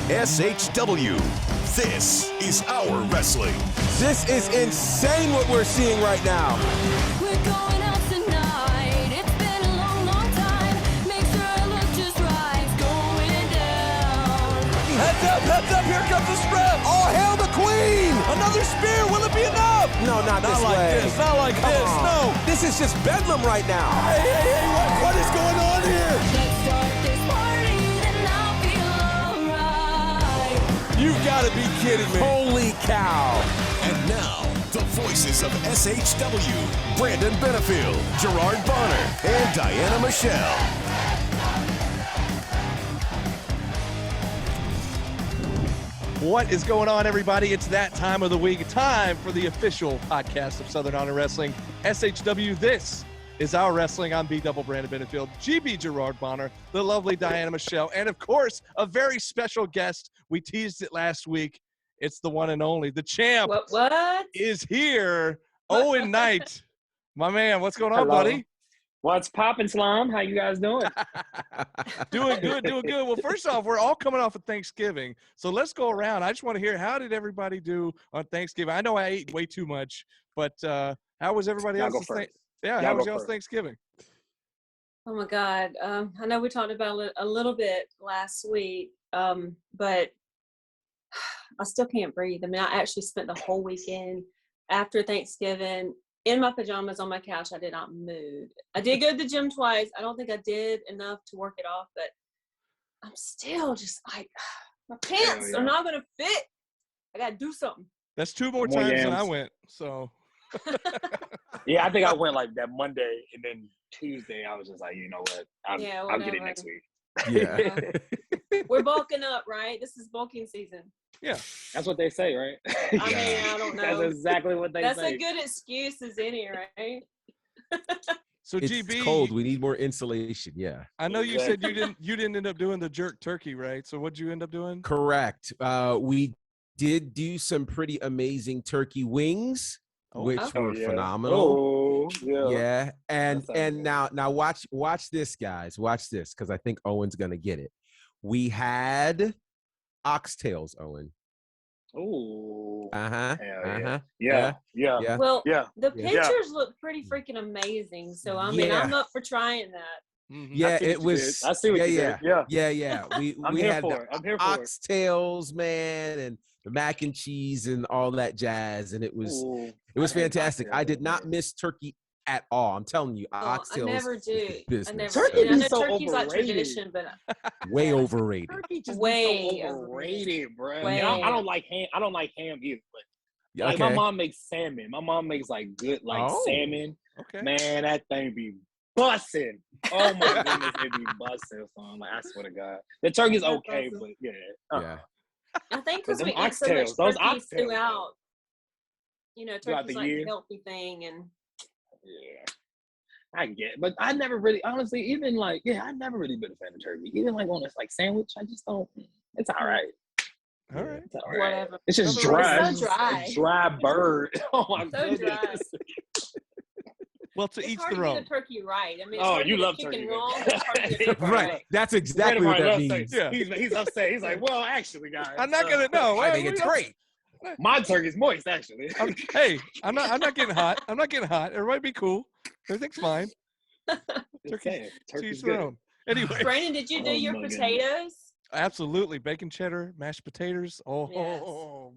SHW. This is our wrestling. This is insane what we're seeing right now. We're going out tonight. It's been a long, long time. Make sure I look just right. It's going down. Heads up, here comes the strap. All hail the queen. Another spear, will it be enough? No, not this like way. this, not like Come this, on. no. This is just bedlam right now. Hey, what is going on here? Let's start this party, then I'll feel alright. You've got to be kidding me. Holy cow. And now, the voices of SHW. Brandon Benefield, Gerard Bonner, and Diana Michelle. What is going on, everybody? It's that time of the week. Time for the official podcast of Southern Honor Wrestling, SHW. This is our wrestling. I'm B-Double Brandon Benefield, GB Gerard Bonner, the lovely Diana Michelle, and, of course, a very special guest. We teased it last week. It's the one and only, the champ. What? Is here. Owen Knight. My man, what's going on, Hello. buddy? What's poppin', Slime? How you guys doing? Doing good. Well, first off, we're all coming off of Thanksgiving, so let's go around. I just want to hear, how did everybody do on Thanksgiving? I know I ate way too much, but how was everybody Y'all go else's? first. How Y'all was go y'all's first. Thanksgiving? Oh my God. I know we talked about it a little bit last week, but I still can't breathe. I mean, I actually spent the whole weekend after Thanksgiving in my pajamas on my couch. I did not move. I did go to the gym twice. I don't think I did enough to work it off, but I'm still just like, my pants are not going to fit. I got to do something. That's two more More times than I yams. went. So Yeah, I think I went like that Monday, and then Tuesday I was just like, you know what? I'll get it whatever. next week. Yeah. We're bulking up, right? This is bulking season. yeah, That's what they say, right? I mean, I don't That's know. exactly what they That's say. a good excuse as any, right? so It's GB, cold. We need more insulation. Yeah. I know you said you didn't end up doing the jerk turkey, right? So what'd you end up doing? Correct. We did do some pretty amazing turkey wings, which Oh. were yeah. phenomenal. Oh, yeah. Yeah. And That sounds good. now watch this, guys. Watch this, because I think Owen's gonna get it. We had oxtails, Owen. Ooh. Uh-huh. Hell Uh-huh. Yeah. Yeah. Yeah. Well, Yeah. the Yeah. pictures look pretty freaking amazing. So I mean, Yeah. I'm up for trying that. Mhm. Yeah, I see what it you was. did. I see what you yeah, did. Yeah. yeah. I'm We here had for the it. I'm here for it. oxtails, man, and the mac and cheese and all that jazz, and it was Ooh, fantastic. oxtails, I did not man. miss turkey at all. I'm telling you, Well, oxtails. I never do. is I business. never. Turkey And I is know so turkey's like overrated. tradition, but Way Yeah. overrated. Turkey just Way be so overrated, bro. Way. I don't like ham. I don't like ham either. But like Okay. my mom makes salmon. My mom makes like good Oh. salmon. Okay. Man, that thing be busting. Oh my goodness, it be busting. So I'm like, I swear to God, the turkey's That's okay, awesome. but yeah. Yeah. I think But because we them eat so much oxtails, those turkey oxtails, throughout, Throughout turkey's the like year. a healthy thing, and Yeah. I get it. But I never really, honestly, even like, I never really been a fan of turkey. Even like on this like sandwich, I just don't. It's all right. All right. It's all right. whatever. It's just Nothing dry. wrong with It's it. just So a dry bird. Oh my So goodness. dry. Well, to It's each hard their to own. get a turkey right. I mean, it's Oh, hard to you get love chicken turkey, man. wrong, but it's hard to get turkey Right. That's exactly Brandon what that Martin means. loves Yeah. He's upset. He's like, well, actually, guys. I'm not gonna know. I think it's great. My turkey's moist, actually. Hey, I'm not getting hot. I'm not getting hot. Everybody be cool. Everything's fine. Just Turkey- saying, turkey's Teach their good. own. Anyway, Brandon, did you do Oh, your my goodness. potatoes? absolutely. Bacon cheddar, mashed potatoes. Oh, Yes.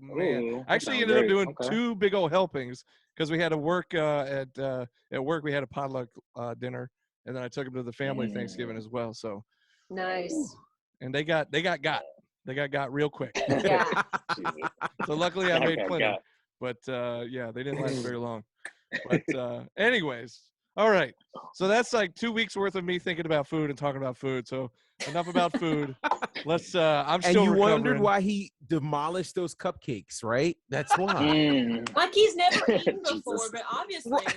man. Ooh, I that actually sounds ended up great. doing Okay. 2 big old helpings because we had to work at work. We had a potluck dinner, and then I took them to the family Thanksgiving as well. So, Nice. and they got real quick. Yeah. Jesus. So luckily I made Okay, plenty. got it. But yeah, they didn't last very long. But anyways, all right. So that's like 2 weeks worth of me thinking about food and talking about food. So enough about food. Let's. I'm And still you recovering. wondered why he demolished those cupcakes, right? That's why. Like he's never eaten before, Jesus. but obviously. Right.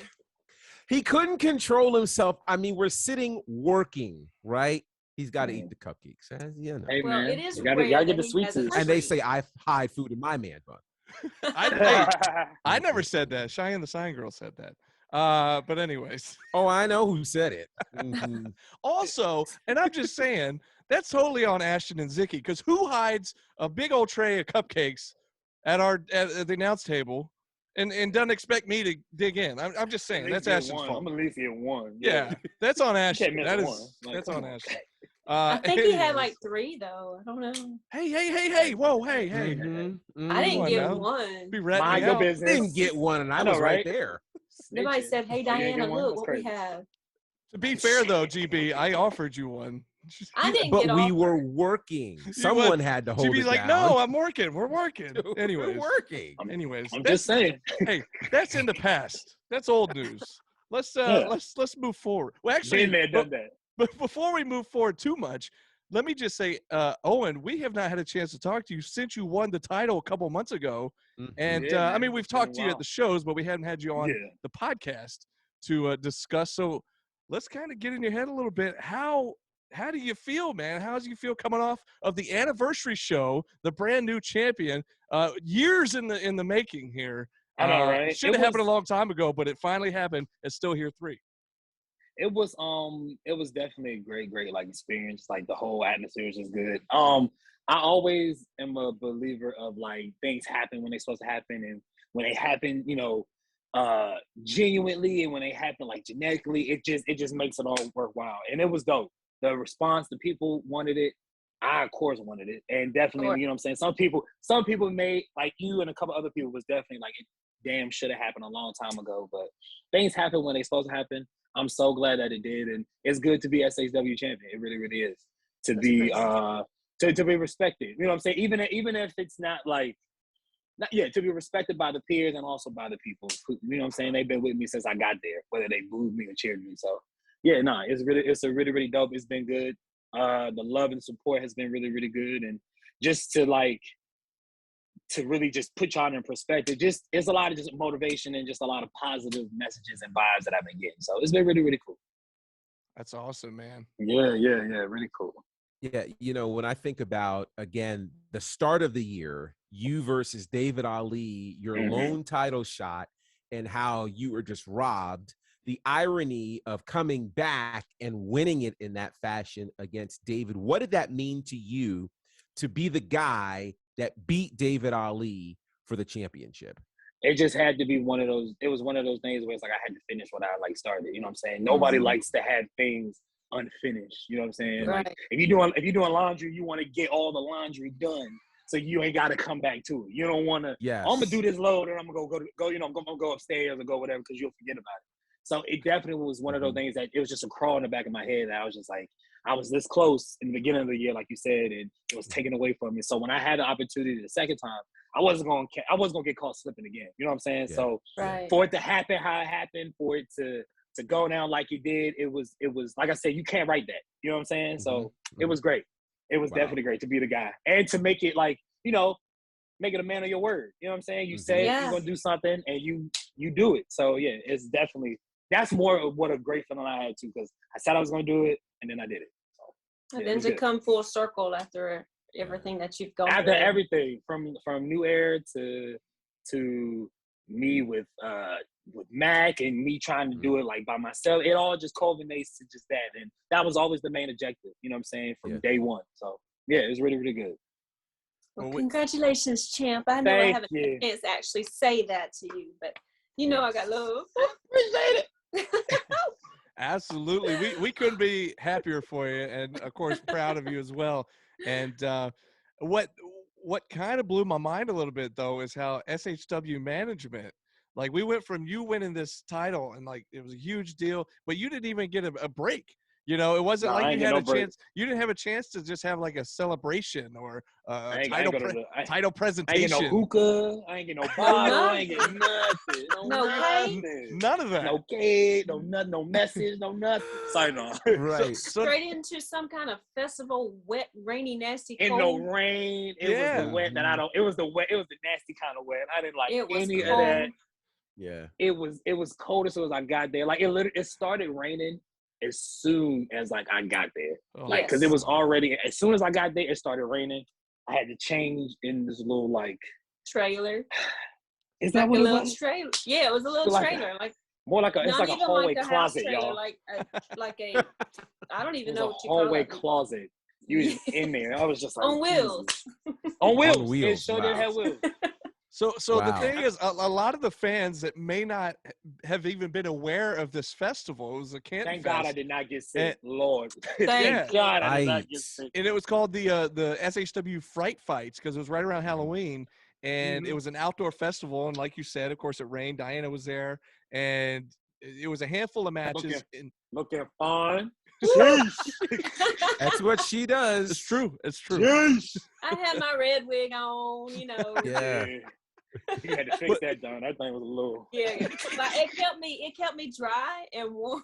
He couldn't control himself. I mean, we're sitting working, right? He's got to eat the cupcakes. You know. Hey, Well, man. it is You gotta rare get that the he sweet has a tooth. And they say I hide food in my man bun. I never said that. Cheyenne the Sign Girl said that. But anyways. Oh, I know who said it. Mhm. Also, and I'm just saying, that's totally on Ashton and Zicky, because who hides a big old tray of cupcakes at the announce table and doesn't expect me to dig in? I'm just saying that's Ashton's fault. I'm at least get one. Yeah, that's on You Ashton. can't That miss is one. Like, that's come on on. Ashton. I think he had anyways. like 3 though. I don't know. Hey, whoa, hey. Mhm, I didn't Come on get now. one. Be ratting Mind me your out. business. Didn't get one, and I I know, was right right? there. Nobody Snitching. said, "Hey Oh, you didn't Diana, get one? look That's what we crazy. have." To be fair though, GB, I offered you one. I didn't But get we were offered. working. You Someone would- had to hold GB's it like, down. no, I'm working. We're working. We're Anyways, working. anyways, I'm that's- just saying. hey, that's in the past. That's old news. Let's Yeah. let's move forward. Well, actually, Been there, done that. but before we move forward too much, let me just say, Owen, we have not had a chance to talk to you since you won the title a couple months ago. Mhm. And Yeah, I man, mean, we've it's been a talked to you at while. the shows, but we hadn't had you on Yeah. the podcast to discuss. So let's kind of get in your head a little bit. How do you feel, man? How do you feel coming off of the anniversary show, the brand new champion? Years in the making here. I know, right? It should have happened a long time ago, but it finally happened. It's still here 3. It was definitely a great like experience. Like the whole atmosphere was just good. I always am a believer of like things happen when they're supposed to happen, and when they happen, genuinely, and when they happen like genetically, it just makes it all worthwhile. And it was dope. The response, the people wanted it. I of course wanted it, and definitely, Sure. you know what I'm saying. Some people made, like you and a couple other people, was definitely like it damn should have happened a long time ago. But things happen when they're supposed to happen. I'm so glad that it did, and it's good to be SHW champion. It really, really is to be to be respected. You know what I'm saying? Even if it's not like, to be respected by the peers and also by the people. Who, you know what I'm saying? They've been with me since I got there, whether they booed me or cheered me. So yeah, it's a really, really dope. It's been good. The love and support has been really, really good, and just to really just put y'all in perspective, it's a lot of just motivation and just a lot of positive messages and vibes that I've been getting. So it's been really, really cool. That's awesome, man. Yeah, really cool. Yeah, when I think about, again, the start of the year, you versus David Ali, your lone title shot, and how you were just robbed, the irony of coming back and winning it in that fashion against David, what did that mean to you to be the guy that beat David Ali for the championship? It just had to be one of those. It was one of those things where it's like I had to finish what I started. You know what I'm saying? Nobody likes to have things unfinished. You know what I'm saying? Right. Like if you're doing laundry, you want to get all the laundry done, so you ain't got to come back to it. You don't want to. Yes. I'm gonna do this load and I'm gonna go. I'm gonna go upstairs or go whatever because you'll forget about it. So it definitely was one of those things that it was just a crawl in the back of my head that I was just like, I was this close in the beginning of the year, like you said, and it was taken away from me. So when I had the opportunity the second time, I wasn't gonna get caught slipping again. You know what I'm saying? Yeah. So Right. for it to happen how it happened, for it to go down like it did, it was like I said, you can't write that. You know what I'm saying? So it was great. It was definitely great to be the guy and to make it like, make it a man of your word. You know what I'm saying? You say you're gonna do something and you do it. So yeah, it's definitely, that's more of what a great feeling I had too, because I said I was gonna do it and then I did it. So And then to come full circle after everything that you've gone after through. everything from New Air to me with Mac and me trying to do it like by myself, it all just culminates to just that. And that was always the main objective, you know what I'm saying, from day one. So yeah, it was really, really good. Well, congratulations, champ. I know I haven't had a chance to actually say that to you, but I got love. Appreciate it. Absolutely. We couldn't be happier for you, and of course proud of you as well. And what kind of blew my mind a little bit though is how SHW management, like we went from you winning this title and like it was a huge deal, but you didn't even get a break. It wasn't like you had a chance. You didn't have a chance to just have like a celebration or a title presentation. I ain't get no hookah. I ain't get no bottle. I ain't get nothing. No cake. None of that. No cake. No nothing. No message. No nothing. Sorry, no. Right. Straight into some kind of festival, wet, rainy, nasty, cold. In no rain. It was the wet that I don't. It was the wet. It was the nasty kind of wet. I didn't like any of that. Yeah. It was cold as soon as I got there. Like it started raining as soon as like I got there. Like because it was already, as soon as I got there, it started raining. I had to change in this little like trailer. Is that like what a it little was? trailer? Yeah, it was a little Like trailer. Like more like it's like a hallway closet, trailer, y'all. like a I don't even know what you call it. Hallway closet. You was in there. I was just like, On wheels. Jesus. On wheels. On wheels, It sure did wow. have wheels. So the Wow. thing is, a lot of the fans that may not have even been aware of this festival, it was a Canton Thank God I Fest, did not get sick. Lord. Thank Yeah. you. God I did not Right. get sick. and it was called the SHW Fright Fights because it was right around Halloween, and it was an outdoor festival. And like you said, of course, it rained. Diana was there, and it was a handful of matches. Looking fine. That's what she does. It's true. It's true. Jeez. I had my red wig on, you know. Yeah. You had to fix that, Don. That thing was a little. Yeah, but it kept me dry and warm.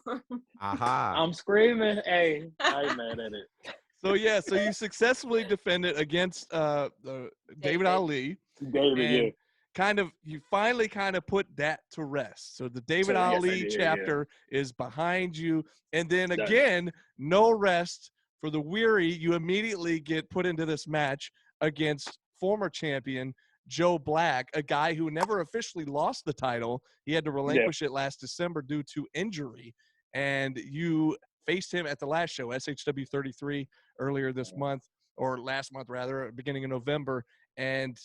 Aha. I'm screaming. Hey, I ain't mad at it. So yeah, so you successfully defended against David David. Ali. David, And yeah. you finally put that to rest. So the David Yes, I Ali did, chapter is behind you. And then Done. again, no rest for the weary. You immediately get put into this match against former champion Joe Black, a guy who never officially lost the title. He had to relinquish it last December due to injury. And you faced him at the last show, SHW 33, earlier this month, or last month rather, beginning of November. And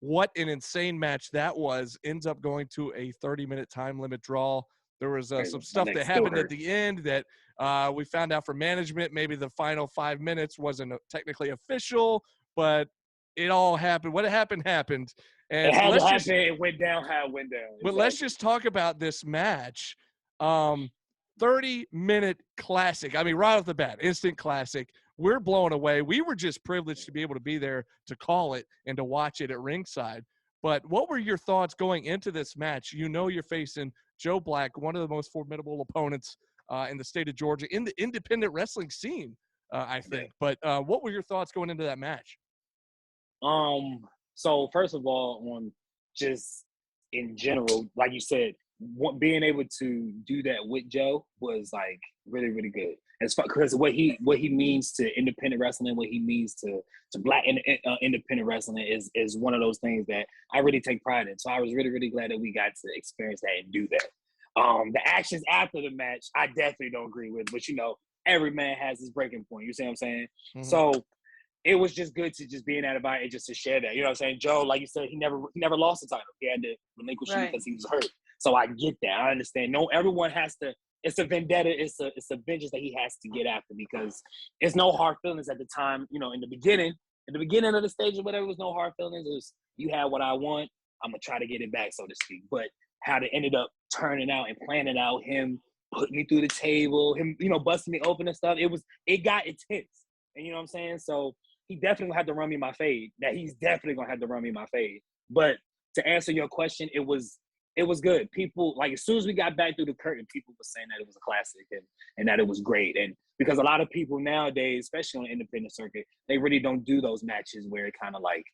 what an insane match that was. Ends up going to a 30-minute time limit draw. There was Crazy. some My stuff neck that still happened at hurts. the end that we found out from management. Maybe the final 5 minutes wasn't technically official, but it all happened. What happened. And It had to let's happen. just, It went down how it went down. but let's just talk about this match. 30-minute classic. I mean, right off the bat, instant classic. We're blown away. We were just privileged to be able to be there to call it and to watch it at ringside. But what were your thoughts going into this match? You know you're facing Joe Black, one of the most formidable opponents in the state of Georgia, in the independent wrestling scene, I think. But what were your thoughts going into that match? So first of all, on just in general, like you said, being able to do that with Joe was like really, really good. As far because what he means to independent wrestling, what he means to Black independent wrestling is one of those things that I really take pride in. So I was really, really glad that we got to experience that and do that. The actions after the match, I definitely don't agree with, but you know, every man has his breaking point. You see what I'm saying? Mm-hmm. So it was just good to just be in that environment and just to share that. You know what I'm saying? Joe, like you said, he never lost the title. He had to relinquish it because he was hurt. So I get that. I understand. No, everyone has to. It's a vendetta. It's a vengeance that he has to get after because it's no hard feelings at the time. You know, in the beginning of the stage or whatever, it was no hard feelings. It was you had what I want. I'm gonna try to get it back, so to speak. But how it ended up turning out and planning out, him putting me through the table, him busting me open and stuff. It got intense, and you know what I'm saying. So he definitely gonna have to run me my fade. He's definitely gonna have to run me my fade. But to answer your question, it was good. People, like, as soon as we got back through the curtain, people were saying that it was a classic and that it was great. And because a lot of people nowadays, especially on the independent circuit, they really don't do those matches where it kind of like,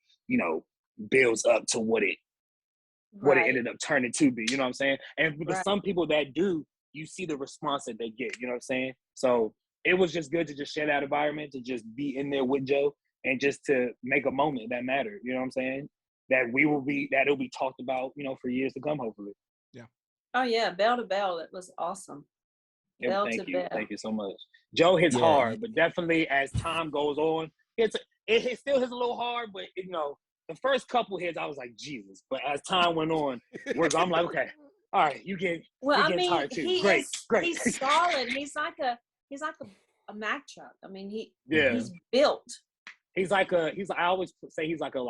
builds up to what it ended up turning to be. You know what I'm saying? And because some people that do, you see the response that they get. You know what I'm saying? So it was just good to just share that environment, to just be in there with Joe and just to make a moment that mattered. You know what I'm saying? That it'll be talked about, for years to come, hopefully. Yeah. Oh yeah, bell to bell. It was awesome. Bell Thank to you. bell. Thank you so much. Joe hits hard, but definitely as time goes on, it still hits a little hard, but the first couple hits, I was like, Jesus. But as time went on, I'm like, okay, all right, you get tired too. Great. He's solid. He's like a Mack truck. I mean, he's built. I always say he's like a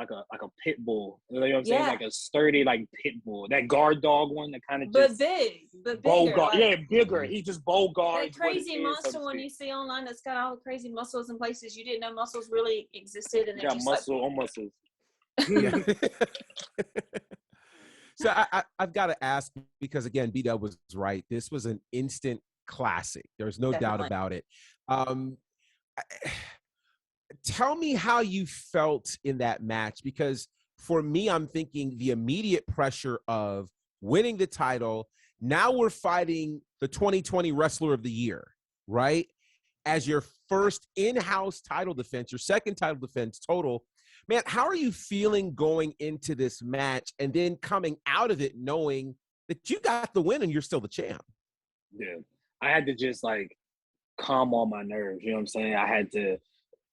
pit bull. You know what I'm saying? Like a sturdy like pit bull. That guard dog one that kind of just but bow bigger. guard. Like, bigger. He just bow guards. That crazy muscle one you see online that's got all the crazy muscles in places you didn't know muscles really existed, and got muscle on muscles. Yeah. So I've got to ask, because again, B-Dub was right. This was an instant classic. There's no doubt about it. Tell me how you felt in that match, because for me, I'm thinking the immediate pressure of winning the title. Now we're fighting the 2020 Wrestler of the Year, right? As your first in-house title defense, your second title defense total. Man, how are you feeling going into this match and then coming out of it knowing that you got the win and you're still the champ? Yeah. I had to just like calm all my nerves. You know what I'm saying? I had to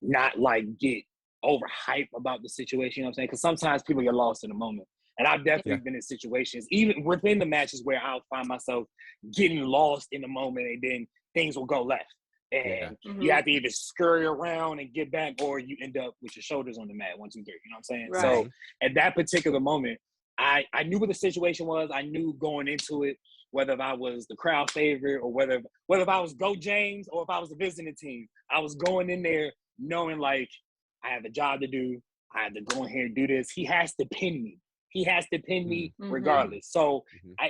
not like get overhyped about the situation. You know what I'm saying? Because sometimes people get lost in the moment. And I've definitely been in situations, even within the matches, where I'll find myself getting lost in the moment, and then things will go left. And you have to either scurry around and get back, or you end up with your shoulders on the mat, 1, 2, 3. You know what I'm saying? Right. So at that particular moment, I knew what the situation was. I knew going into it, whether if I was the crowd favorite or whether if I was Go James or if I was the visiting team. I was going in there knowing like I have a job to do. I have to go in here and do this. He has to pin me. He has to pin me regardless. So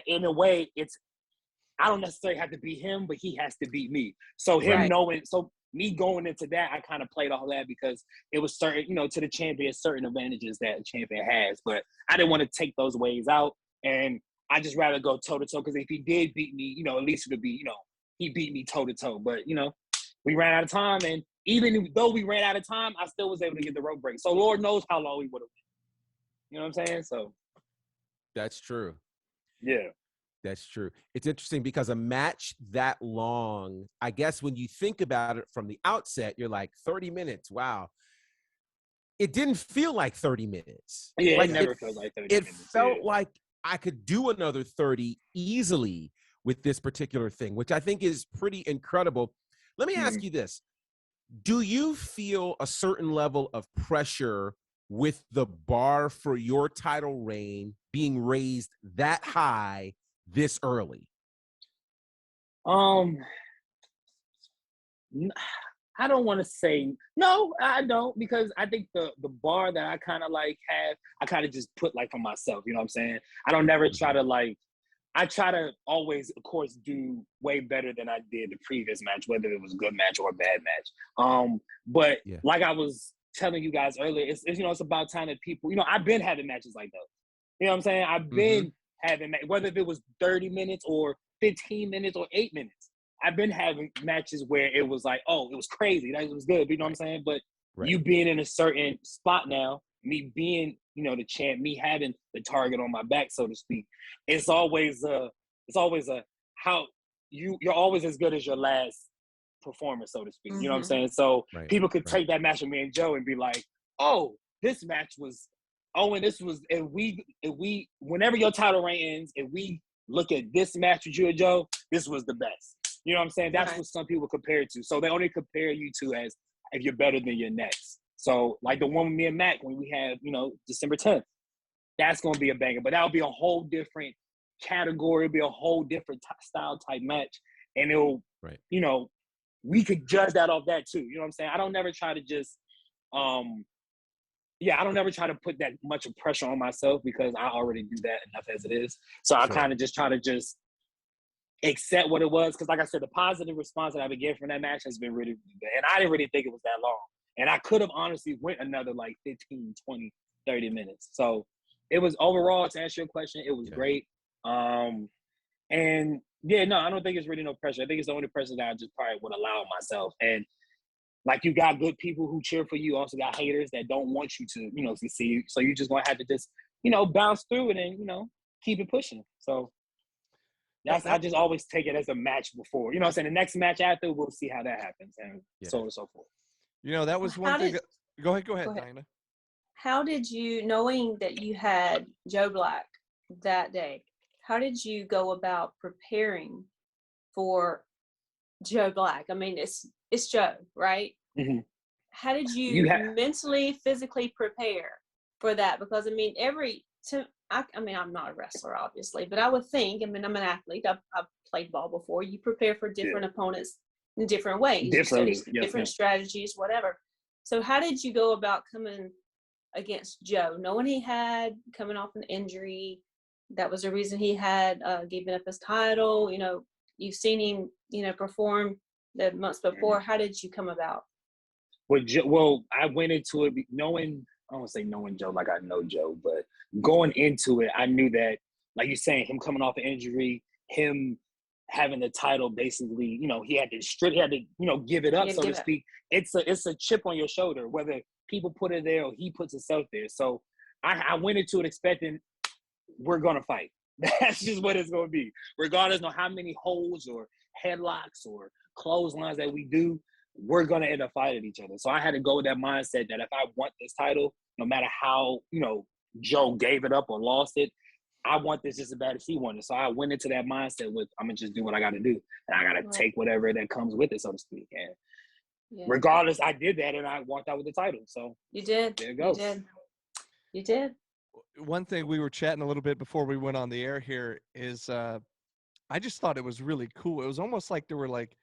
in a way, I don't necessarily have to beat him, but he has to beat me. So me going into that, I kind of played all that because it was certain, you know, to the champion, certain advantages that a champion has. But I didn't want to take those ways out. And I just rather go toe-to-toe, because if he did beat me, you know, at least it would be, you know, he beat me toe-to-toe. But, you know, we ran out of time. And even though we ran out of time, I still was able to get the rope break. So Lord knows how long we would have. You know what I'm saying? So That's true. Yeah. That's true. It's interesting because a match that long, I guess when you think about it from the outset, you're like 30 minutes. Wow. It didn't feel like 30 minutes. Yeah, like it never feels like 30 it minutes. felt like I could do another 30 easily with this particular thing, which I think is pretty incredible. Let me ask you this. Do you feel a certain level of pressure with the bar for your title reign being raised that high this early? I don't want to say no, I don't, because I think the bar that I kind of like have, I kind of just put like for myself, you know what I'm saying? I don't never try to like, I try to always, of course, do way better than I did the previous match, whether it was a good match or a bad match. But like I was telling you guys earlier, it's you know, it's about time that people, you know, I've been having matches like those. You know what I'm saying? I've been having, whether if it was 30 minutes or 15 minutes or 8 minutes, I've been having matches where it was like, oh, it was crazy. That was good. You know what I'm saying? But you being in a certain spot now, me being, you know, the champ, me having the target on my back, so to speak, it's always a how you're always as good as your last performance, so to speak. You know what I'm saying? So people could take that match with me and Joe and be like, oh, this match was Owen, this was, if we whenever your title reign ends, if we look at this match with you and Joe, this was the best. You know what I'm saying? That's what some people compare it to. So they only compare you to as if you're better than your next. So like the one with me and Mac when we have, you know, December 10th, that's going to be a banger. But that'll be a whole different category. It'll be a whole different style type match. And it'll, you know, we could judge that off that too. You know what I'm saying? I don't never try to just, I don't never try to put that much of pressure on myself because I already do that enough as it is. So I kind of just try to just accept what it was. Because like I said, the positive response that I've been getting from that match has been really, really good. And I didn't really think it was that long. And I could have honestly went another like 15, 20, 30 minutes. So it was overall, to answer your question, it was great. And yeah, no, I don't think it's really no pressure. I think it's the only pressure that I just probably would allow myself. And like you got good people who cheer for you, also got haters that don't want you to, you know, succeed. So you just gonna have to just, you know, bounce through it and, you know, keep it pushing. So that's, I just always take it as a match before. You know what I'm saying? The next match after, we'll see how that happens and so on and so forth. You know, that was one thing. Go ahead, Diana. How did you, knowing that you had Joe Black that day, how did you go about preparing for Joe Black? I mean, it's Joe, right? How did you mentally, physically prepare for that? Because I mean, I mean, I'm not a wrestler, obviously, but I would think, I mean, I'm an athlete. I've played ball before. You prepare for different opponents in different ways, different strategies, whatever. So how did you go about coming against Joe, knowing he had coming off an injury? That was the reason he had given up his title. You know, you've seen him, you know, perform the months before. How did you come about? Well, I went into it knowing, I don't want to say knowing Joe like I know Joe, but going into it, I knew that, like you're saying, him coming off an injury, him having the title, basically, you know, he had to, you know, give it up, so to speak. It's a chip on your shoulder, whether people put it there or he puts himself there. So I went into it expecting we're going to fight. That's just what it's going to be. Regardless of how many holds or headlocks or clotheslines that we do, we're gonna end up fighting each other. So I had to go with that mindset that if I want this title, no matter how, Joe gave it up or lost it, I want this just as bad as he wanted. So I went into that mindset with, I'm gonna just do what I gotta do. And I gotta take whatever that comes with it, so to speak. And regardless, I did that and I walked out with the title. So you did. There it goes. You did. One thing we were chatting a little bit before we went on the air here is I just thought it was really cool. It was almost like there were like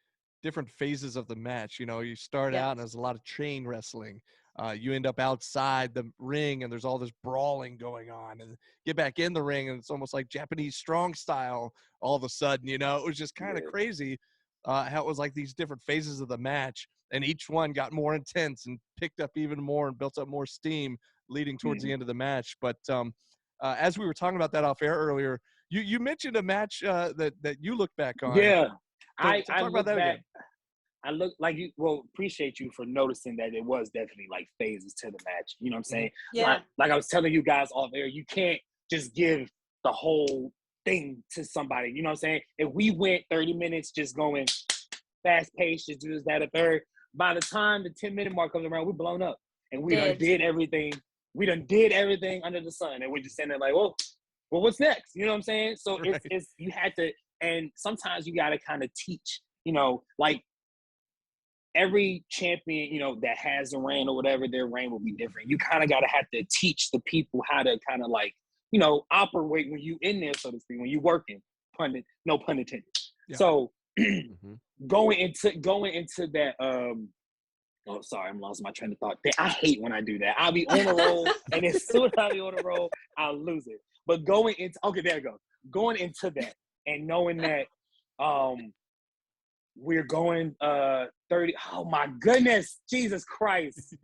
different phases of the match. You start out and there's a lot of chain wrestling. You end up outside the ring and there's all this brawling going on, and get back in the ring and it's almost like Japanese strong style all of a sudden. It was just kind of crazy how it was like these different phases of the match, and each one got more intense and picked up even more and built up more steam leading towards the end of the match. But as we were talking about that off air earlier, you mentioned a match that you look back on. Yeah, So I talk look about that back. again. I look like you. Well, appreciate you for noticing that it was definitely like phases to the match. You know what I'm saying? Yeah. Like I was telling you guys off air, you can't just give the whole thing to somebody. You know what I'm saying? If we went 30 minutes just going fast paced, just do this, that, a third, by the time the 10-minute mark comes around, we're blown up. And we done did everything. We done did everything under the sun. And we're just sitting there like, well, what's next? You know what I'm saying? So it's you had to, and sometimes you got to kind of teach, like every champion, that has a reign or whatever, their reign will be different. You kind of got to have to teach the people how to kind of like, operate when you in there, so to speak, when you working, no pun intended. Yeah. So going into that, oh, sorry, I'm lost my train of thought. I hate when I do that. I'll be on a roll, and as soon as I be on a roll, I'll lose it. But going into, okay, there you go. Going into that and knowing that we're going 30. Oh my goodness, Jesus Christ!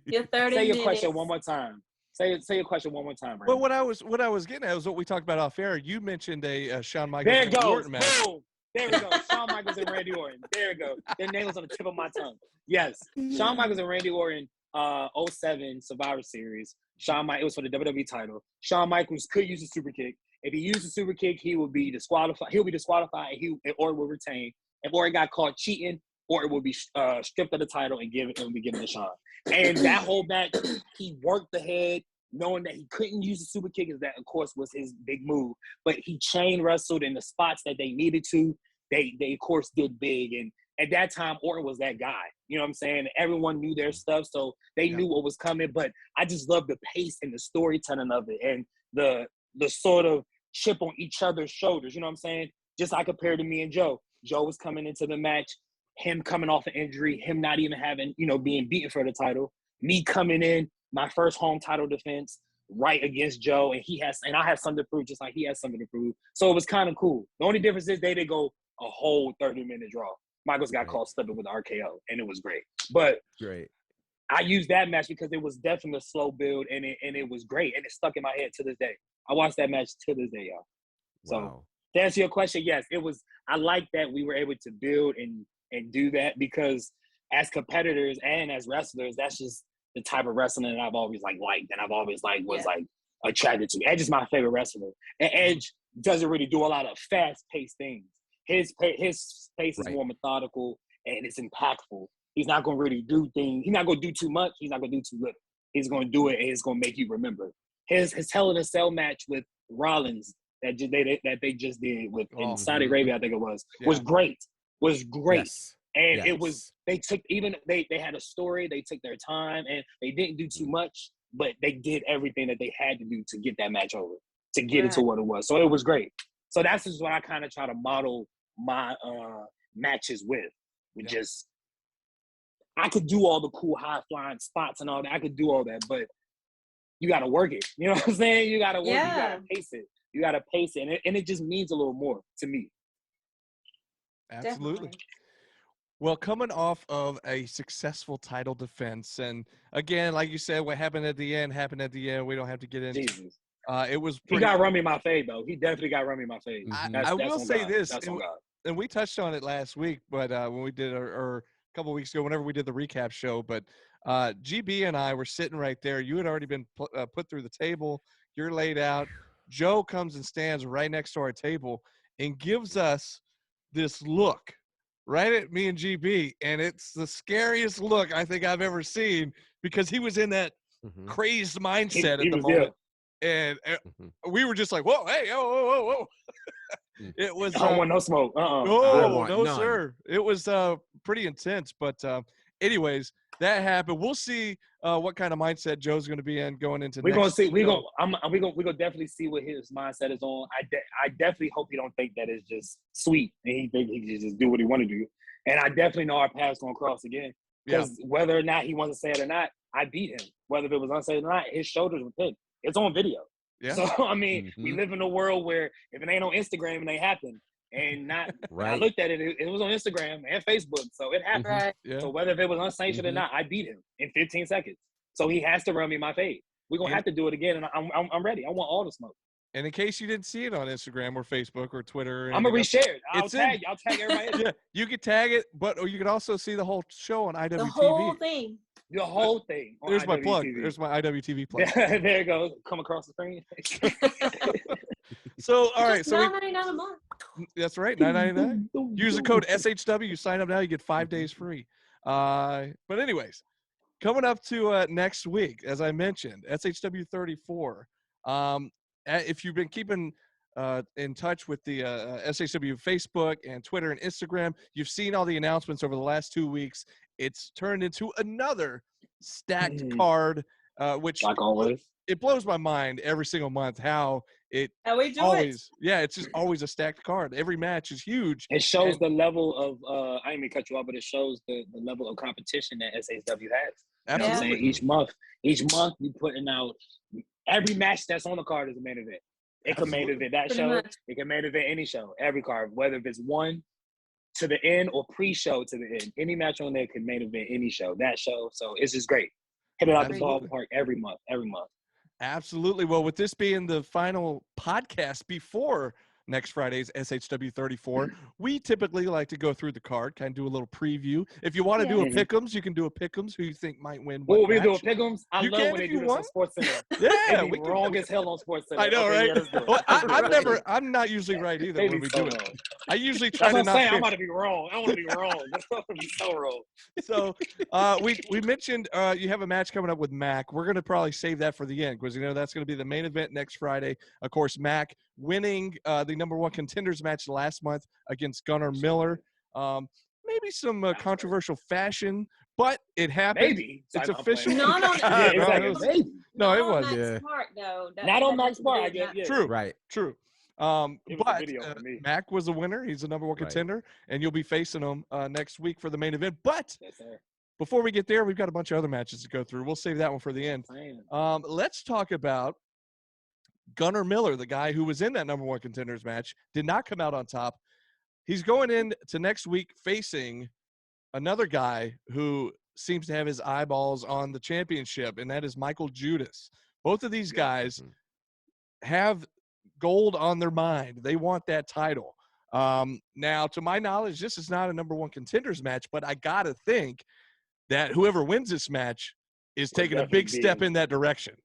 You're 30 Say your minutes. question one more time. Say your question one more time, Well, Brandon. what I was getting at was what we talked about off air. You mentioned a Shawn Michaels There and it Randy goes. Orton match. Boom. There we go. Shawn Michaels and Randy Orton. There we go. Their name was on the tip of my tongue. Yes. Shawn Michaels and Randy Orton, 07 Survivor Series. It was for the WWE title. Shawn Michaels could use a super kick. If he used a super kick, he would be disqualified. He'll be disqualified, and Orton will retain. If Orton got caught cheating, Orton will be stripped of the title and be given to Shawn. And that whole match, he worked the head, knowing that he couldn't use the super kick, as that, of course, was his big move. But he chain wrestled in the spots that they needed to. They of course, did big. And at that time, Orton was that guy. You know what I'm saying? Everyone knew their stuff, so they knew what was coming. But I just love the pace and the storytelling of it, and the sort of chip on each other's shoulders. You know what I'm saying? Just like compared to me and Joe. Joe was coming into the match, him coming off an injury, him not even having, being beaten for the title. Me coming in, my first home title defense, right against Joe, and I have something to prove, just like he has something to prove. So it was kind of cool. The only difference is they did go a whole 30-minute draw. Michaels got caught slipping with the RKO, and it was great. But I used that match because it was definitely a slow build, and it was great, and it stuck in my head to this day. I watched that match to this day, y'all. So to answer your question, yes, it was. I like that we were able to build and do that, because as competitors and as wrestlers, that's just the type of wrestling that I've always liked, and I've always was attracted to. Edge is my favorite wrestler, and Edge doesn't really do a lot of fast-paced things. His pace is more methodical, and it's impactful. He's not going to really do things. He's not going to do too much. He's not going to do too little. He's going to do it, and it's going to make you remember. His Hell in a Cell match with Rollins that they just did in Saudi Arabia, I think it was great. Was great. Yes. And it was, they had a story, they took their time, and they didn't do too much, but they did everything that they had to do to get that match over, to get it to what it was. So it was great. So that's just what I kind of try to model my matches with. Just, I could do all the cool high flying spots and all that. I could do all that, but you got to work it. You know what I'm saying? You got to work it. You got to pace it. You got to pace it. And it just means a little more to me. Absolutely. Definitely. Well, coming off of a successful title defense, and again, like you said, what happened at the end happened at the end. We don't have to get into Jesus. It was he got run me my fade, though. He definitely got run me my fade. I will say this, and we touched on it last week, but when we did our a couple of weeks ago, whenever we did the recap show, but GB and I were sitting right there. You had already been put through the table. You're laid out. Joe comes and stands right next to our table and gives us this look right at me and GB, and it's the scariest look I think I've ever seen because he was in that Mhm. crazed mindset He at the was there. moment, and Mhm. we were just like, "Whoa, hey, oh, whoa, whoa, whoa!" Mm. It was I don't want no smoke. I no, want no, none. sir. It was pretty intense, but anyways, that happened. We'll see what kind of mindset Joe's going to be in going into We're gonna next see. We show. gonna definitely see what his mindset is on. I definitely hope he don't think that it's just sweet and he think he can just do what he want to do. And I definitely know our paths gonna cross again. Because whether or not he wants to say it or not, I beat him. Whether it was unsaid or not, his shoulders were pinned. It's on video. Yeah. So I mean, we Mhm. live in a world where if it ain't on Instagram, it ain't happen. And not I Right. looked at it, it was on Instagram and Facebook, so it happened. Mhm. Right. Yeah. So whether if it was unsanctioned or Mhm. not, I beat him in 15 seconds. So he has to run me my fade. We're gonna And- have to do it again, and I'm ready. I want all the smoke. And in case you didn't see it on Instagram or Facebook or Twitter, or I'm gonna anything else, reshare it. I'll It's in- tag. I'll tag everybody. in it. yeah, you could tag it, but or you could also see the whole show on IWTV. The whole thing. The whole thing. On There's my plug. IWTV. There's my IWTV plug. There it goes. Come across the screen. So, all right. Just So $9.99 a month. that's right. $9.99. Use the code SHW. You sign up now. You get 5 days free. But anyways, coming up to next week, as I mentioned, SHW 34. If you've been keeping in touch with the SHW Facebook and Twitter and Instagram, you've seen all the announcements over the last 2 weeks. It's turned into another stacked card, which Like always. it blows my mind every single month how it How we do always, yeah, it's just always a stacked card. Every match is huge. It shows And- the level of I didn't mean to cut you off, but it shows the level of competition that SHW has. You know what I'm Absolutely. saying? Each month we putting out every match that's on the card is a main event. It can main event that Pretty show. much. It can main event any show, every card, whether if it's one to the end or pre-show to the end. Any match on there can main event any show, that show. So it's just great. Hit it out the Absolutely. ballpark every month. Absolutely. Well, with this being the final podcast before next Friday's SHW 34, we typically like to go through the card, kind of do a little preview. If you want to do a Yeah. pick'ems, you can do a pick'ems. Who you think might win? What Well, we do a match. pick'ems. I You love can when if they you do this on want. Sports Center. Yeah, They be wrong as hell on Sports Center. I know, Okay, right? yeah, let's do it. Well, I'm not usually right either They when be we so do it. wrong. I usually try That's to what I'm saying. not. I'm about to be wrong. I want to be wrong. That's going to be so wrong. So we mentioned you have a match coming up with Mac. We're going to probably save that for the end because that's going to be the main event next Friday. Of course, Mac winning the number one contenders match last month against Gunnar Miller. Maybe some controversial fashion, but it happened. Maybe. It's I'm official. playing. Not on Yeah, No, exactly. it was- Maybe. No, it Not on was. Max Yeah. Smart, though. Not on that Max has to Smart, do I with guess. that. Yeah. True. Right. True. It was a But video for me. Mac was a winner. He's the number one Right. contender, and you'll be facing him next week for the main event. But Yes, sir. before we get there, we've got a bunch of other matches to go through. We'll save that one for the end. Saying. Let's talk about Gunnar Miller, the guy who was in that number one contenders match, did not come out on top. He's going into next week facing another guy who seems to have his eyeballs on the championship, and that is Michael Judas. Both of these guys Mhm. have gold on their mind. They want that title. Now, to my knowledge, this is not a number one contenders match, but I got to think that whoever wins this match is Will taking a big definitely step be. in that direction.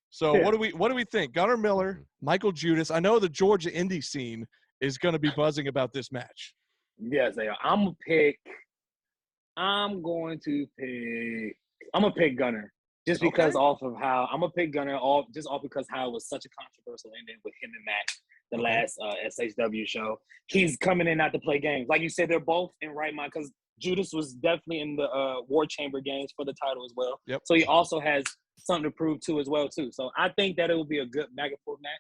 So Yeah. what do we think? Gunnar Miller, Michael Judas. I know the Georgia indie scene is going to be buzzing about this match. Yes, they are. I'm going to pick Gunner. Just because Okay. off of how I'm gonna pick Gunner off because how it was such a controversial ending with him and Mac, the last SHW show. He's coming in not to play games. Like you said, they're both in right mind because Judas was definitely in the War Chamber games for the title as well. Yep. So he also has something to prove too as well too. So I think that it will be a good back and forth match.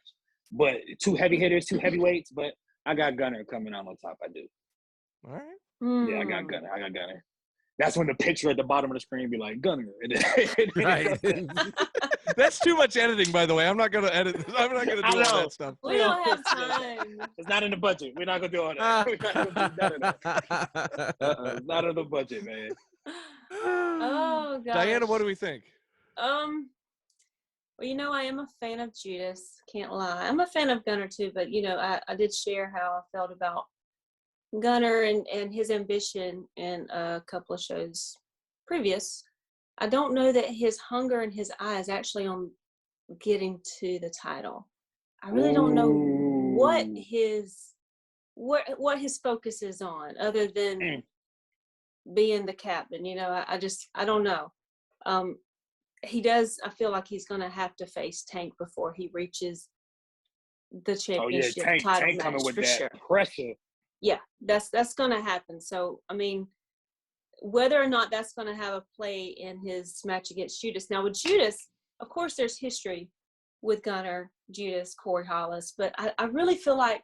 But two heavy hitters, two heavyweights, but I got Gunner coming out on top. I do. All right. Yeah, I got Gunner. That's when the picture at the bottom of the screen be like Gunner. Right. That's too much editing, by the way. I'm not going to edit. I'm not going to I do all know. that stuff. We don't have time. It's not in the budget. We're not gonna do all that. We're not gonna do none of that. It's not in the budget, man. Oh gosh. Diana, what do we think? Well, I am a fan of Judas. Can't lie. I'm a fan of Gunner too, but I did share how I felt about Gunner and his ambition in a couple of shows previous. I don't know that his hunger and his eye is actually on getting to the title. I really don't know what Ooh. his what his focus is on, other than being the captain. You know, I don't know. He does. I feel like he's going to have to face Tank before he reaches the Oh yeah, championship Tank title coming match with for that sure. pressure. Yeah, that's going to happen. So, I mean, whether or not that's going to have a play in his match against Judas. Now, with Judas, of course, there's history with Gunner, Judas, Corey Hollis, but I really feel like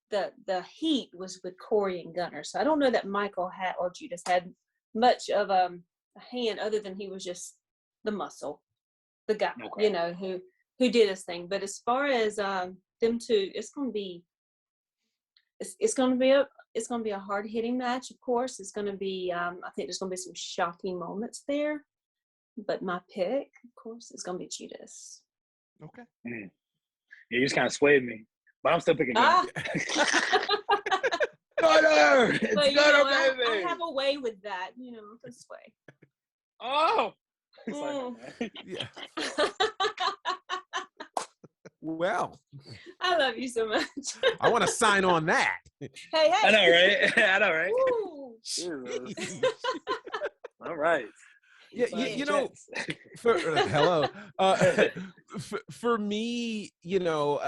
the heat was with Corey and Gunner. So I don't know that Michael had or Judas had much of a hand, other than he was just the muscle, the guy, Okay. you know, who did his thing. But as far as them two, it's going to be a hard hitting match. Of course, it's going to be. I think there's going to be some shocking moments there. But my pick, of course, is going to be Judas. Okay. Yeah, you just kind of swayed me, but I'm still picking Gunner. Gunner, it's But Gunner, I baby. have a way with that, you know, this way. Oh. Mm. Yeah. Well, I love you so much. I want to sign on that. Hey. I know, right? I know, right? Ooh. Jesus. All right. Yeah, you know, hello. For me, you know,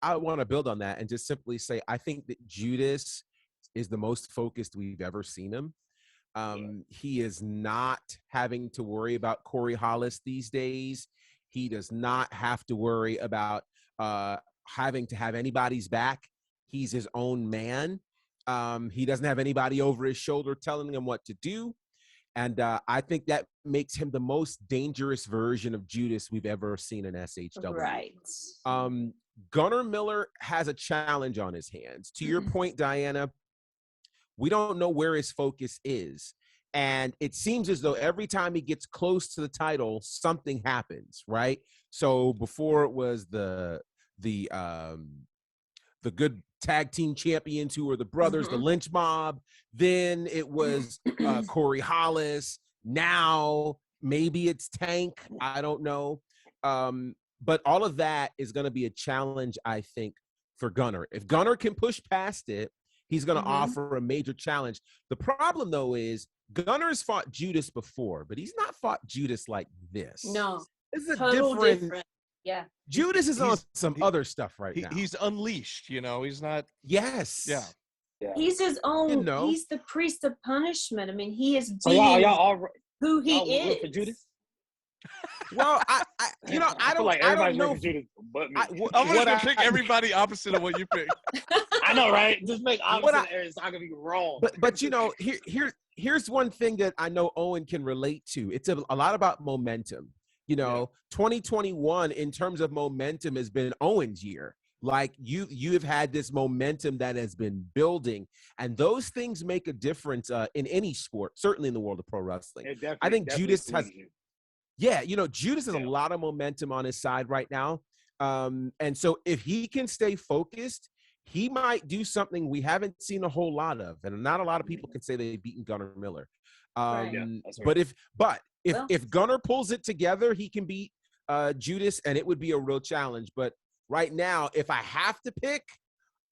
I want to build on that and just simply say I think that Judas is the most focused we've ever seen him. He is not having to worry about Corey Hollis these days. He does not have to worry about having to have anybody's back. He's his own man. He doesn't have anybody over his shoulder telling him what to do. And I think that makes him the most dangerous version of Judas we've ever seen in SHW. Right. Gunnar Miller has a challenge on his hands. To your point, Diana, we don't know where his focus is. And it seems as though every time he gets close to the title, something happens, right? So before it was the good tag team champions who were the brothers, the Lynch Mob. Then it was Corey Hollis. Now maybe it's Tank. I don't know. But all of that is going to be a challenge, I think, for Gunner. If Gunner can push past it, he's going to offer a major challenge. The problem, though, is Gunner's fought Judas before, but he's not fought Judas like this. No. This is a Total different. Yeah. Judas is on some other stuff right now. He's unleashed, you know. He's not. Yes. Yeah. He's his own. You know. He's the priest of punishment. I mean, he is So being y'all all who he y'all is. root for Judas? Well, I you know, I feel don't, like I don't everybody's know. rooting for Judas but me. I'm What gonna I- pick everybody opposite of what you picked. I know, right? Just make What opposite areas so I can be wrong. But you know, here's one thing that I know Owen can relate to. It's a lot about momentum. You know, 2021 in terms of momentum has been Owen's year. Like you have had this momentum that has been building, and those things make a difference in any sport, certainly in the world of pro wrestling. I think Judas has. Yeah, you know, Judas has a lot of momentum on his side right now. And so if he can stay focused, he might do something we haven't seen a whole lot of. And not a lot of people can say they've beaten Gunnar Miller. But if Gunnar pulls it together, he can beat Judas, and it would be a real challenge. But right now, if I have to pick,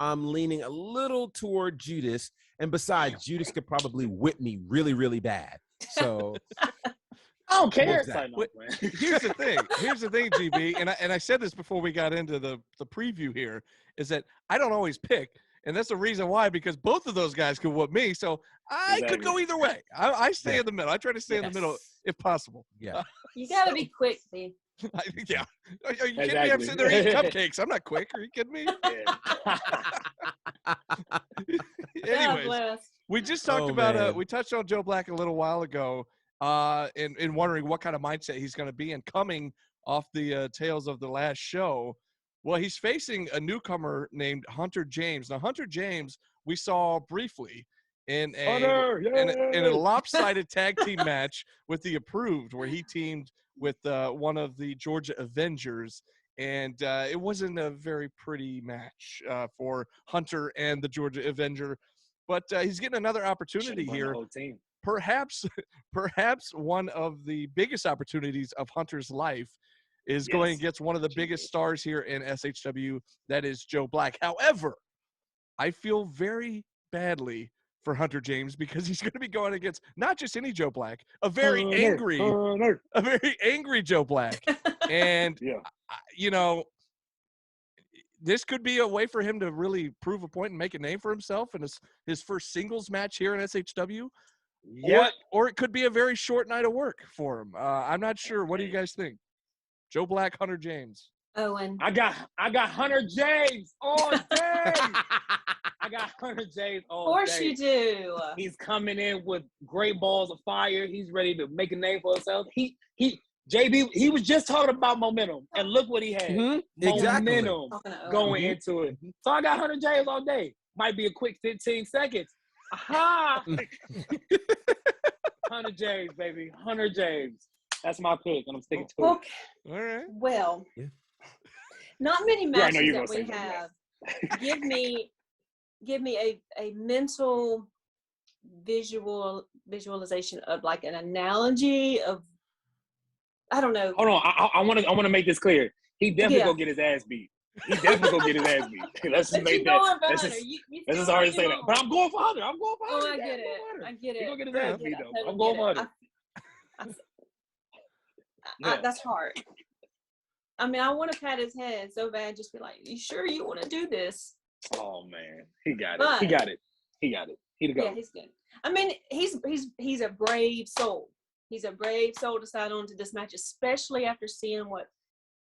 I'm leaning a little toward Judas. And besides, Judas could probably whip me really, really bad. So I don't care. Here's the thing. Here's the thing, GB, and I said this before we got into the preview here, is that I don't always pick, and that's the reason why, because both of those guys could whoop me, so I could go either way. I stay in the middle. I try to stay in the middle if possible. Yeah. You got to be quick, B. Yeah. Are you kidding me? I'm sitting there eating cupcakes. I'm not quick. Are you kidding me? Anyways, we just talked about we touched on Joe Black a little while ago, in wondering what kind of mindset he's going to be in coming off the tails of the last show. Well, he's facing a newcomer named Hunter James. Now, Hunter James, we saw briefly in a lopsided tag team match with the Approved, where he teamed with one of the Georgia Avengers. And it wasn't a very pretty match for Hunter and the Georgia Avenger. But he's getting another opportunity here. Perhaps one of the biggest opportunities of Hunter's life is going against one of the biggest stars here in SHW, that is Joe Black. However, I feel very badly for Hunter James because he's going to be going against not just any Joe Black, a very angry Joe Black. And, Yeah. you know, this could be a way for him to really prove a point and make a name for himself in his first singles match here in SHW. Yeah. Or it could be a very short night of work for him. I'm not sure. What do you guys think? Joe Black, Hunter James. Owen. I got Hunter James all day. I got Hunter James all day. Of course you do. He's coming in with great balls of fire. He's ready to make a name for himself. JB, he was just talking about momentum, and look what he had. Exactly. Momentum going into it. So I got Hunter James all day. Might be a quick 15 seconds. Aha! Hunter James, baby. Hunter James. That's my pick, and I'm sticking to it. Okay. All right. Well, Yeah. not many Yeah, I know matches you're that gonna we say that, have. give me a mental visualization of like an analogy of, I don't know. Hold on, I want to make this clear. He definitely Yeah. gonna get his ass beat. He definitely gonna get his ass beat. Let's just But make you're that. going for Let's Hunter. just, You let's feel just already like say you're that. on. But I'm going for Hunter. I'm going for Oh, Hunter. I Yeah, get I'm going for it. Hunter. I get He it. gonna get his I ass get beat it. though. I totally I'm going get for it. Hunter. Yeah. That's hard. I mean, I want to pat his head so bad, just be like, "You sure you want to do this?" Oh man, he got it. But- He got it. He got it. He to go. Yeah, he's good. I mean, he's a brave soul. He's a brave soul to sign on to this match, especially after seeing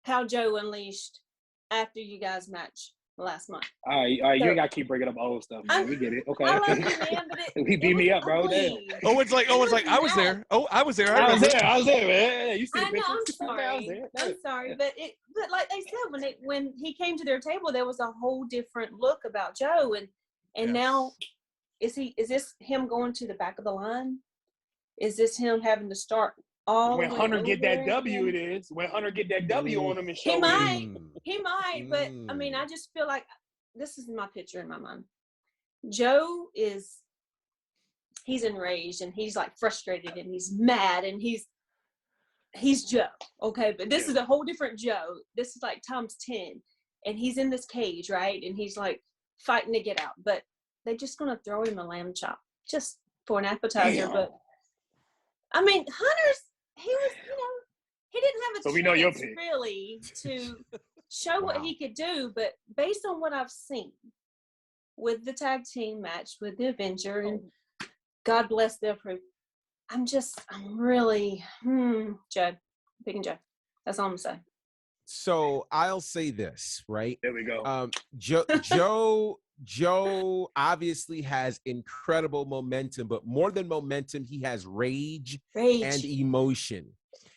how Joe unleashed after you guys match last month. All right. You So- ain't gotta keep bringing up old stuff, man. We get it. Okay. I love you, man, but He beat me up, bro. Damn. Oh, it's like, I was there. Oh, I was there. I remember. I was there, man. You see the I know. pictures? I'm Okay, I was sorry. there. I'm sorry, but like they said, when he came to their table, there was a whole different look about Joe, and Yes. now is this him going to the back of the line? Is this him having to start all When the way Hunter get that over W, again? it is. When Hunter get that W on him and show He it. might. He might, but I mean, Mm. I just feel like this is my picture in my mind. Joe he's enraged and he's like frustrated and he's mad and he's Joe. Okay, but this is a whole different Joe. This is like times 10, and he's in this cage, right? And he's like fighting to get out, but they're just gonna throw him a lamb chop just for an appetizer. Damn. But I mean, he didn't have a So we know your chance pick. really to show what he could do, but based on what I've seen with the tag team match with the Avenger, and God bless their proof, I'm really Joe. Picking Joe. That's all I'm saying. So I'll say this, right? There we go. Joe obviously has incredible momentum, but more than momentum, he has rage and emotion.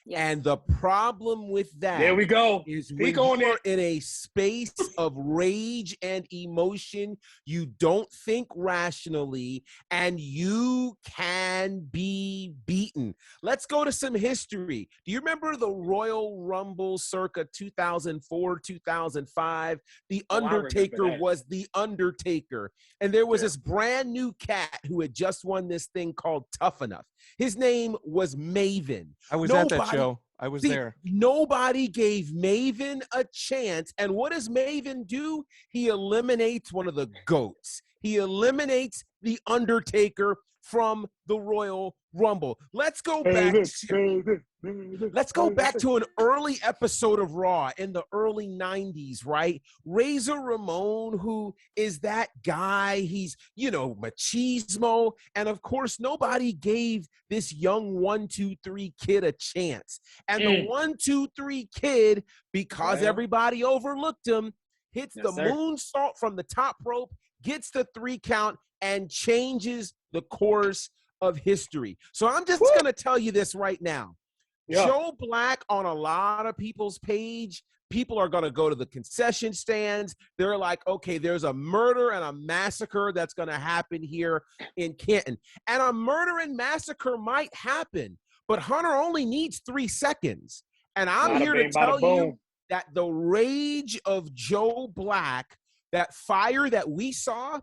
Yes. And the problem with that There we go. is when Speak on you're it. in a space of rage and emotion, you don't think rationally, and you can be beaten. Let's go to some history. Do you remember the Royal Rumble circa 2004, 2005? The Oh, I remember Undertaker that. was the Undertaker. And there was this brand new cat who had just won this thing called Tough Enough. His name was Maven. I was at that Nobody- show. I was there. Nobody gave Maven a chance. And what does Maven do? He eliminates one of the GOATs. He eliminates the Undertaker from the Royal Rumble. Let's go back to an early episode of Raw in the early 90s, right? Razor Ramon, who is that guy, he's, machismo. And of course, nobody gave this young 1-2-3 kid a chance. And the 1-2-3 kid, because everybody overlooked him, hits the moonsault from the top rope, gets the 3 count, and changes the course of history. So I'm just going to tell you this right now. Yeah. Joe Black on a lot of people's page, people are going to go to the concession stands. They're like, okay, there's a murder and a massacre that's going to happen here in Canton. And a murder and massacre might happen, but Hunter only needs 3 seconds. And I'm Bada here to bing, bada tell you boom. that the rage of Joe Black, that fire that we saw,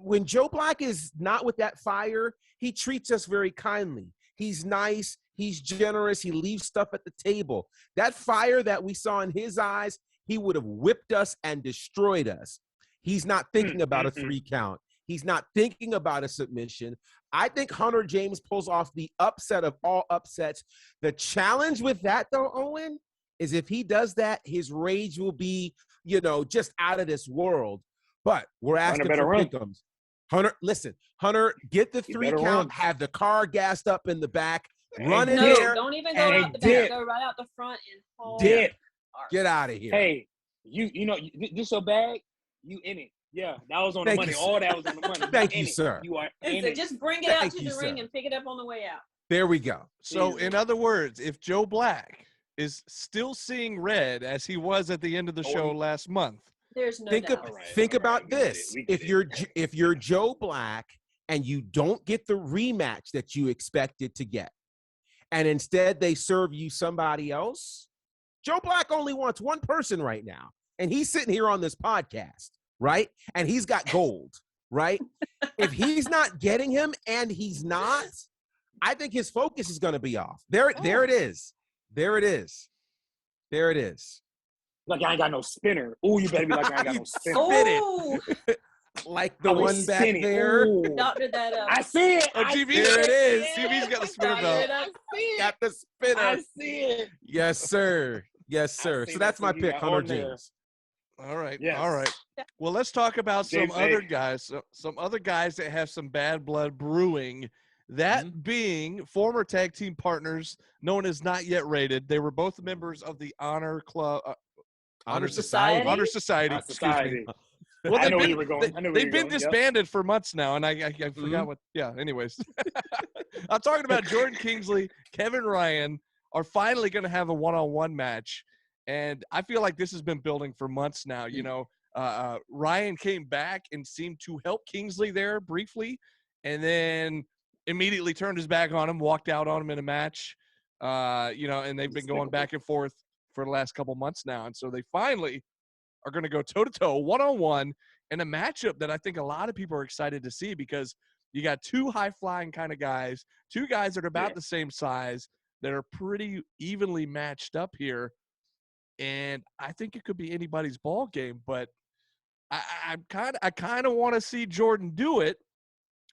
when Joe Black is not with that fire, he treats us very kindly. He's nice. He's generous. He leaves stuff at the table. That fire that we saw in his eyes, he would have whipped us and destroyed us. He's not thinking about a 3 count. He's not thinking about a submission. I think Hunter James pulls off the upset of all upsets. The challenge with that, though, Owen, is if he does that, his rage will be, just out of this world. But we're asking for pick'ems. Hunter, listen, Hunter, get the 3 count, run. Have the car gassed up in the back, run in No, there. don't even go out the dip. back. Go right out the front and haul. Dip. Get out of here. Hey, this your bag? You in it. Yeah, that was on the money. All that was on the money. Thank you, sir. You are And in so it. just bring it out Thank to you, the ring and pick it up on the way out. There we go. So, in other words, if Joe Black is still seeing red as he was at the end of the show last month, There's no think doubt. about this. If you're Joe Black and you don't get the rematch that you expected to get, and instead they serve you somebody else, Joe Black only wants one person right now, and he's sitting here on this podcast, right? And he's got gold, right? If he's not getting him, and he's not, I think his focus is going to be off. There it is. There it is. There it is. Like I ain't got no spinner. Ooh, you better be like I ain't got no spinner. Oh, Like the one back spinning. there. Ooh. doctor that up. I see it. oh, I GB, see There it is. GB's got the spinner Doctor belt. it up. Got the spinner. I see it. Yes, sir. Yes, sir. see So that that's my TV pick, on Hunter there. James. All right. Yes. All right. Well, let's talk about some James other A. guys, some other guys that have some bad blood brewing. That being former tag team partners known as Not Yet Rated. They were both members of the Honor Club, Honor Society? Honor Society. Our Excuse me. society. Well, I they've know where been, you were going. I know where they've you were been going. Yep. disbanded for months now, and I forgot what. Yeah. Anyways, I'm talking about Jordan Kingsley, Kevin Ryan are finally going to have a one-on-one match, and I feel like this has been building for months now. Ryan came back and seemed to help Kingsley there briefly, and then immediately turned his back on him, walked out on him in a match. And they've been going back and forth for the last couple months now, and so they finally are going to go toe-to-toe, one-on-one, in a matchup that I think a lot of people are excited to see because you got 2 high-flying kind of guys, 2 guys that are about the same size that are pretty evenly matched up here, and I think it could be anybody's ball game, but I kind of want to see Jordan do it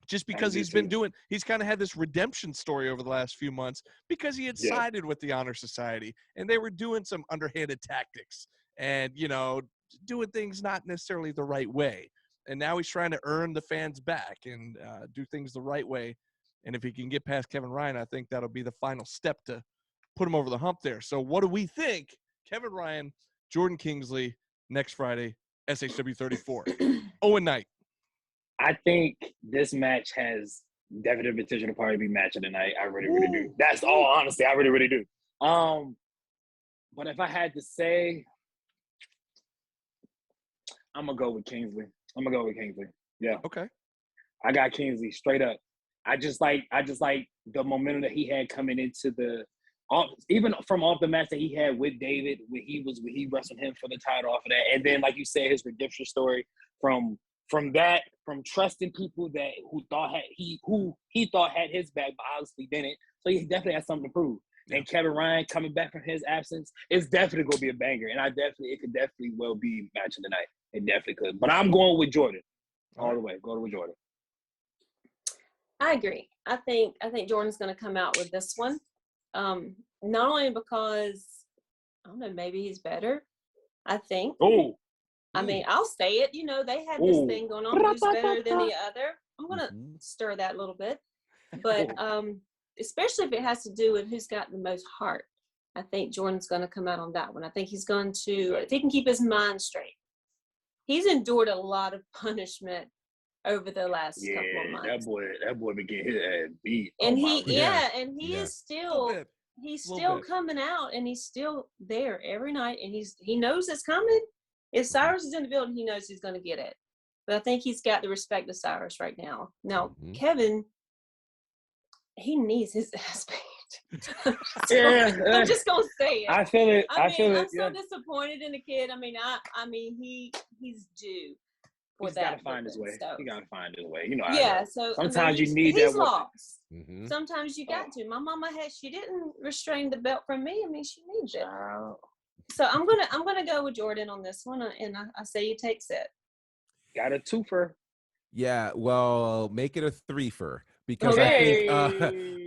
just because he's kind of had this redemption story over the last few months because he had sided with the Honor Society, and they were doing some underhanded tactics and, doing things not necessarily the right way. And now he's trying to earn the fans back and do things the right way. And if he can get past Kevin Ryan, I think that'll be the final step to put him over the hump there. So what do we think? Kevin Ryan, Jordan Kingsley, next Friday, SHW 34. Owen Knight. I think this match has definite potential to probably be match of the night. I really, really do. That's all honesty. I really, really do. But if I had to say, I'm gonna go with Kingsley. Yeah. Okay. I got Kingsley straight up. I just like the momentum that he had coming into even from off the match that he had with David when he wrestled him for the title off of that, and then like you said, his redemption story from trusting people who he thought had his back, but obviously didn't. So he definitely has something to prove. Yeah. And Kevin Ryan coming back from his absence, it's definitely gonna be a banger, and it could definitely well be match of the night. It definitely could. But I'm going with Jordan all the way. Go with Jordan. I agree. I think Jordan's going to come out with this one. Not only because I don't know, maybe he's better. I think. Oh. I mean, I'll say it. They had this thing going on. Who's better than the other? I'm going to stir that a little bit, but especially if it has to do with who's got the most heart. I think Jordan's going to come out on that one. I think he's going to, if he can keep his mind straight. He's endured a lot of punishment over the last couple of months. That boy been getting his ass beat. And he is still coming out, and he's still there every night, and he knows it's coming. If Cyrus is in the building, he knows he's going to get it. But I think he's got the respect of Cyrus right now. Now, Kevin, he needs his ass beat. I'm just gonna say it. I feel it. I'm so disappointed in the kid. He's due for he's that. Gotta find his way. So. He gotta find his way. So sometimes you need he's that. Lost. Sometimes you got to. My mama she didn't restrain the belt from me. She needs it. So I'm gonna go with Jordan on this one, and I say you take it. Got a twofer. Yeah, well, make it a threefer because Okay.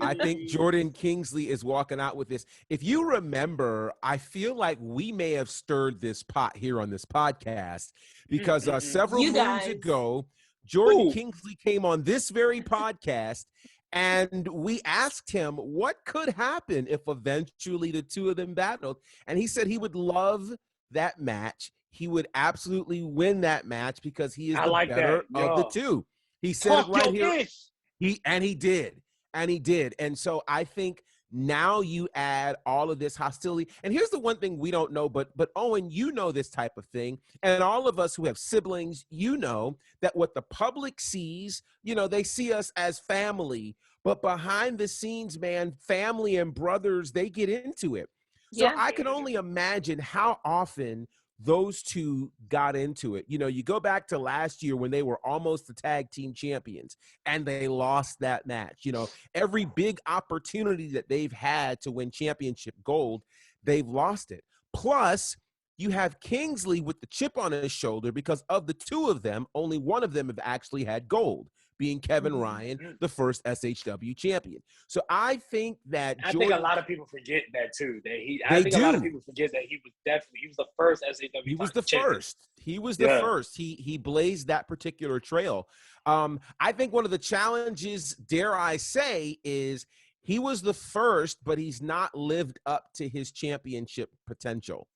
I think Jordan Kingsley is walking out with this. If you remember, I feel like we may have stirred this pot here on this podcast because several You moons guys. ago, Jordan Ooh. Kingsley came on this very podcast and we asked him what could happen if eventually the two of them battled, and he said he would love that match. He would absolutely win that match because he is I the like better that. of the Yo. two. He said it Talk right your here. bitch. He did. And so I think now you add all of this hostility. And here's the one thing we don't know, but Owen, you know this type of thing. And all of us who have siblings, you know that what the public sees, they see us as family, but behind the scenes, man, family and brothers, they get into it. So Yeah. I can only imagine how often those two got into it. You go back to last year when they were almost the tag team champions and they lost that match. Every big opportunity that they've had to win championship gold, they've lost it. Plus, you have Kingsley with the chip on his shoulder because of the two of them, only one of them have actually had gold, being Kevin Ryan, the first SHW champion. So I think that I think a lot of people forget that too. A lot of people forget that he was the first SHW. He was the champion. first. He was the first. He blazed that particular trail. I think one of the challenges, dare I say, is he was the first, but he's not lived up to his championship potential.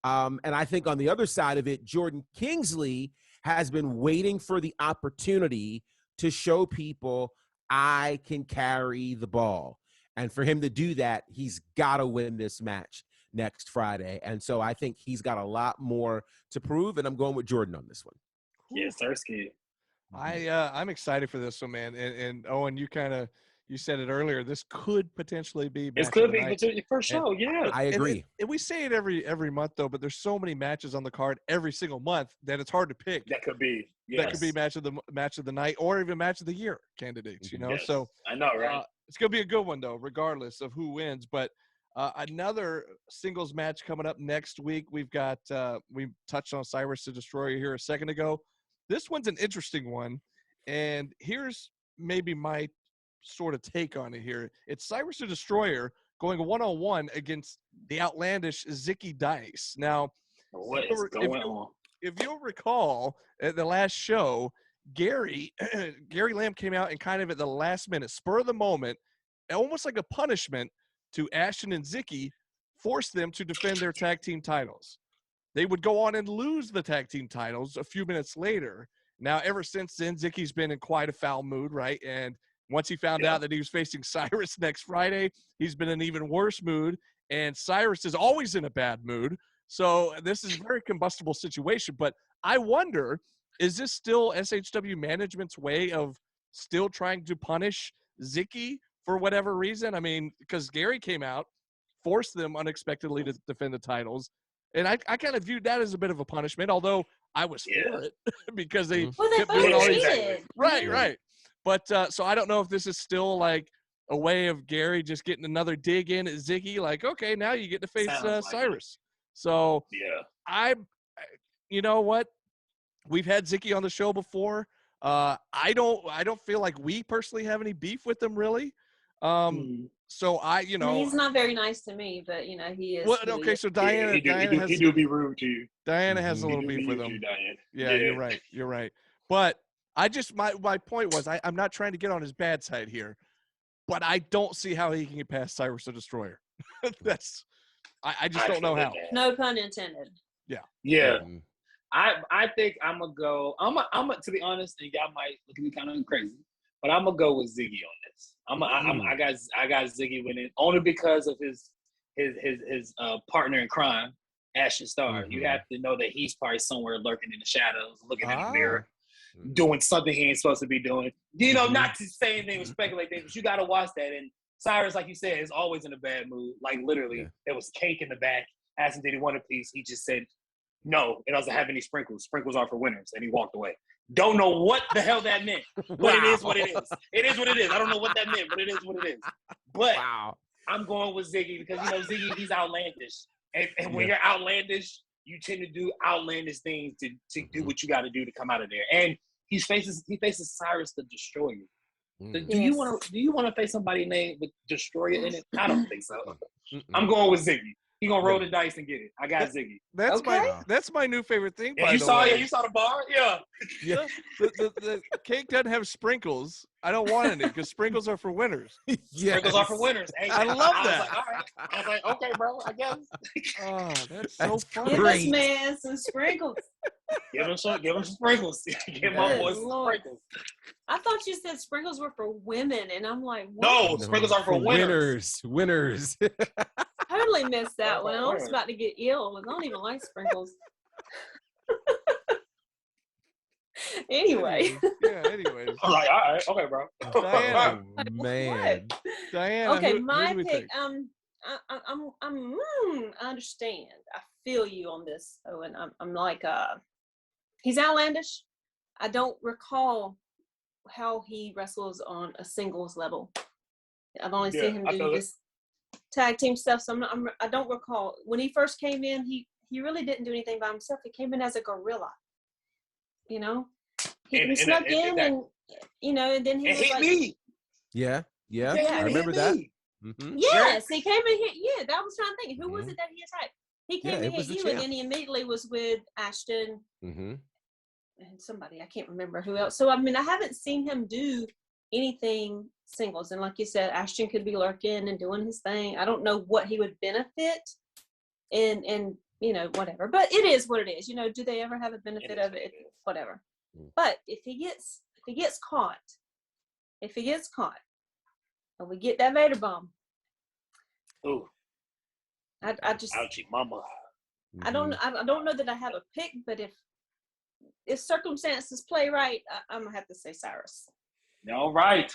And I think on the other side of it, Jordan Kingsley has been waiting for the opportunity to show people I can carry the ball. And for him to do that, he's got to win this match next Friday. And so I think he's got a lot more to prove, and I'm going with Jordan on this one. Yes, Sirski. I'm excited for this one, man. And Owen, you said it earlier. This could potentially be. This could be for sure. Yeah, I agree. And we say it every month though, but there's so many matches on the card every single month that it's hard to pick. That could be. Yes. That could be match of the night or even match of the year candidates. Yes. So I know, right? It's gonna be a good one though, regardless of who wins. But another singles match coming up next week. We've got we touched on Cyrus the Destroyer here a second ago. This one's an interesting one, and here's maybe my sort of take on it here. It's Cyrus the Destroyer going one-on-one against the outlandish Zicky Dice. Now, what is going on? If you'll recall, at the last show, Gary Lamb came out and kind of at the last minute, spur of the moment, almost like a punishment to Ashton and Zicky, forced them to defend their tag team titles. They would go on and lose the tag team titles a few minutes later. Now, ever since then, Zicky's been in quite a foul mood, right? And once he found out that he was facing Cyrus next Friday, he's been in an even worse mood. And Cyrus is always in a bad mood. So this is a very combustible situation. But I wonder, is this still SHW management's way of still trying to punish Zicky for whatever reason? I mean, because Gary came out, forced them unexpectedly to defend the titles. And I kind of viewed that as a bit of a punishment, although I was for it because they kept doing all these. Right. But so I don't know if this is still like a way of Gary just getting another dig in at Zicky. Like, okay, now you get to face Cyrus. So you know what? We've had Zicky on the show before. I don't feel like we personally have any beef with them really. So he's not very nice to me, but he is. Well, okay, so Diana, he do be rude to you. Diana has a little beef with him. Yeah, you're right. But I just my point was I'm not trying to get on his bad side here, but I don't see how he can get past Cyrus the Destroyer. I just don't know how. No pun intended. Yeah. I think I'm gonna go. I'm to be honest, and y'all might look at me kind of crazy, but I'm gonna go with Ziggy on this. I got Ziggy winning only because of his partner in crime, Ashton Starr. You have to know that he's probably somewhere lurking in the shadows, looking in the mirror, doing something he ain't supposed to be doing. Not to say anything or speculate things, but you got to watch that. And Cyrus, like you said, is always in a bad mood. Like literally, there was cake in the back. Asked him, did he want a piece? He just said, no, it doesn't have any sprinkles. Sprinkles are for winners. And he walked away. Don't know what the hell that meant. But it is what it is. It is what it is. I don't know what that meant, but it is what it is. But I'm going with Ziggy because, Ziggy, he's outlandish. And when you're outlandish, you tend to do outlandish things to do what you got to do to come out of there. And he faces Cyrus the Destroyer. So do you want to face somebody named with Destroyer in it? I don't think so. I'm going with Ziggy. He gonna roll the dice and get it. I got Ziggy. That's my new favorite thing. Yeah, by you the saw way. you saw the bar? Yeah. Yeah. The cake doesn't have sprinkles. I don't want any because sprinkles are for winners. Sprinkles are for winners. Hey, I love that. Was like, all right. I was like, okay, bro, I guess. Oh, that's so That's funny. Give great. this man some sprinkles. Give him some sprinkles. Give my Good boys some Lord. sprinkles. I thought you said sprinkles were for women, and I'm like, what? No, sprinkles are for winners. Winners. Totally missed that one. I was Word. about to get ill. I don't even like sprinkles. Anyway. Anyways. I'm like, all right, okay, bro. Diana. Oh, man. Diana, Okay, who my do we pick. think? I understand. I feel you on this. Oh, and I'm like, he's outlandish. I don't recall how he wrestles on a singles level. I've only seen him I do feel it. this tag team stuff. So I don't recall when he first came in. He really didn't do anything by himself. He came in as a gorilla. You know, he snuck in, and you know, and then he And was hit like, me. Yeah. Yeah. Yeah, I and remember hit that. me. Mhm. yes, he came in here. Yeah, that was trying to think. Who was Mhm. it that he attacked? He Yeah, came it and was hit the you, and champ. then he immediately was with Ashton Mhm. and somebody. I can't remember who else. So I mean, I haven't seen him do anything singles. And like you said, Ashton could be lurking and doing his thing. I don't know what he would benefit in you know, whatever. But it is what it is. You know, do they ever have a benefit of it? Whatever. But if he gets caught, and we get that Vader bomb, Ooh, I just ouchie, mama. I don't know that I have a pick, but if circumstances play right, I'm gonna have to say Cyrus. All right.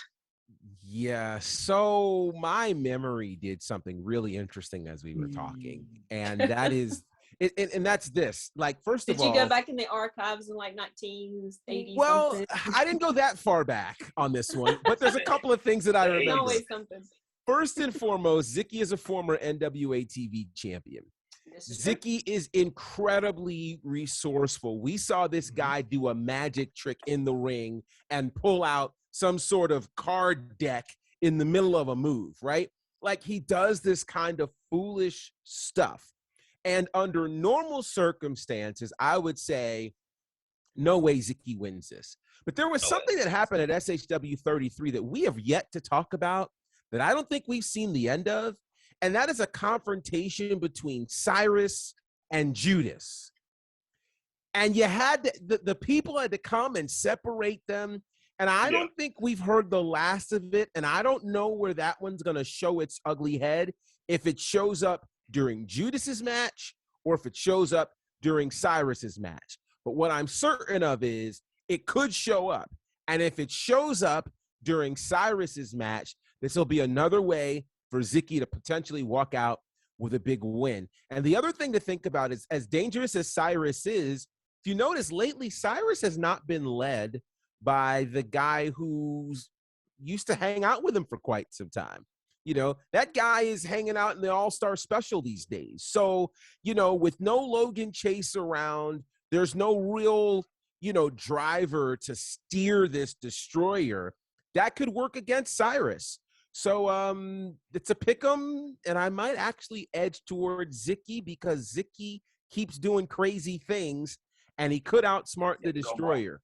Yeah. So my memory did something really interesting as we were talking, and that is, and that's this. Like, first Did of you all, go back in the archives in like 1980 well, something? I didn't go that far back on this one, but there's a couple of things that I There's remember. Always something. First and foremost, Zicky is a former NWA TV champion. This is true. Zicky is incredibly resourceful. We saw this guy do a magic trick in the ring and pull out some sort of card deck in the middle of a move, right? Like, he does this kind of foolish stuff. And under normal circumstances, I would say, no way Zicky wins this. But there was something that happened at SHW 33 that we have yet to talk about that I don't think we've seen the end of. And that is a confrontation between Cyrus and Judas. And you had the people had to come and separate them. And I don't think we've heard the last of it. And I don't know where that one's going to show its ugly head, if it shows up during Judas's match or if it shows up during Cyrus's match. But what I'm certain of is it could show up. And if it shows up during Cyrus's match, this will be another way for Zicky to potentially walk out with a big win. And the other thing to think about is, as dangerous as Cyrus is, if you notice lately, Cyrus has not been led by the guy who's used to hang out with him for quite some time. You know, that guy is hanging out in the All-Star Special these days. So, you know, with no Logan Chase around, there's no real, you know, driver to steer this destroyer. That could work against Cyrus. So it's a pick 'em, and I might actually edge towards Zicky because Zicky keeps doing crazy things, and he could outsmart the destroyer.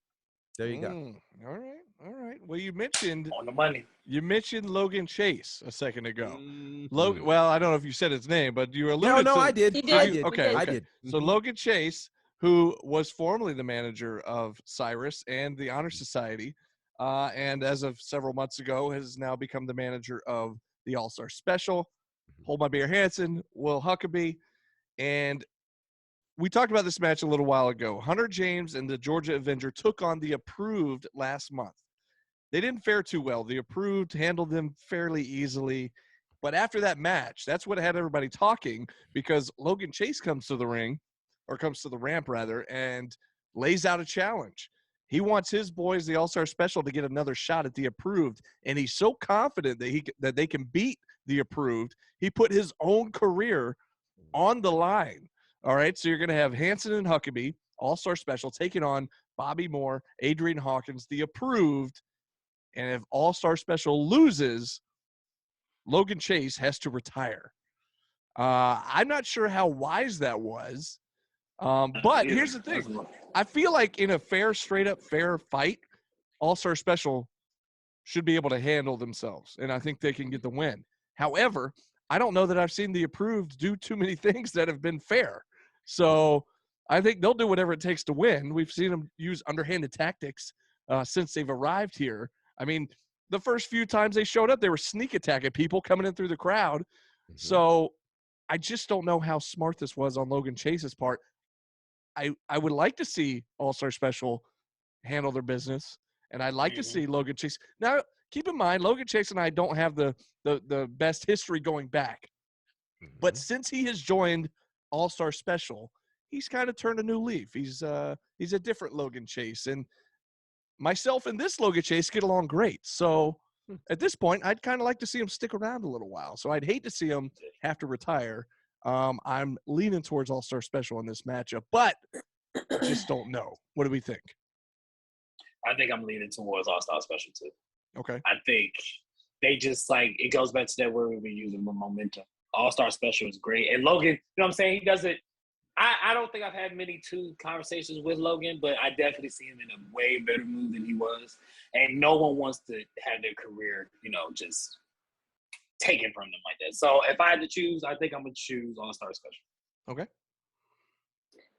There you go. All right. Well, you mentioned On the money. Logan Chase a second ago. Mhm. Logan. Well, I don't know if you said his name, but you alluded No, to. I did. He did. I did. Okay, I did. So Logan Chase, who was formerly the manager of Cyrus and the Honor Society, and as of several months ago has now become the manager of the All-Star Special, Hold My Beer Hansen, Will Huckabee. And we talked about this match a little while ago. Hunter James and the Georgia Avenger took on the Approved last month. They didn't fare too well. The Approved handled them fairly easily. But after that match, that's what had everybody talking, because Logan Chase comes to the ring, or comes to the ramp rather, and lays out a challenge. He wants his boys, the All-Star Special, to get another shot at the Approved, and he's so confident that they can beat the Approved, he put his own career on the line. All right, so you're going to have Hanson and Huckabee, All-Star Special, taking on Bobby Moore, Adrian Hawkins, the approved. And if All-Star Special loses, Logan Chase has to retire. I'm not sure how wise that was. But here's the thing. I feel like in a fair, straight-up fair fight, All-Star Special should be able to handle themselves, and I think they can get the win. However, I don't know that I've seen the approved do too many things that have been fair. So I think they'll do whatever it takes to win. We've seen them use underhanded tactics since they've arrived here. I mean, the first few times they showed up, they were sneak attacking people coming in through the crowd. Mm-hmm. So I just don't know how smart this was on Logan Chase's part. I would like to see All-Star Special handle their business, and I'd like to see Logan Chase. Now, keep in mind, Logan Chase and I don't have the best history going back. But since he has joined All-Star Special, he's kind of turned a new leaf. He's a different Logan Chase. And myself and this Logan Chase get along great. So at this point, I'd kind of like to see him stick around a little while. So I'd hate to see him have to retire. I'm leaning towards All-Star Special in this matchup, but I just don't know. What do we think? I think I'm leaning towards All-Star Special too. Okay. I think they just it goes back to that word we've been using, momentum. All-Star Special is great. And Logan, you know what I'm saying? He doesn't I don't think I've had many two conversations with Logan, but I definitely see him in a way better mood than he was. And no one wants to have their career, just taken from them like that. So if I had to choose, I think I'm going to choose All-Star Special. Okay.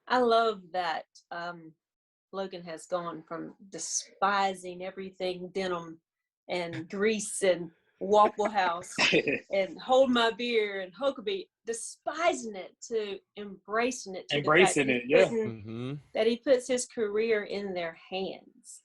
I love that Logan has gone from despising everything denim and grease and Waffle House and Hold My Beer and Huckabee, despising it, to embracing it. Embracing it, yeah. That he puts his career in their hands.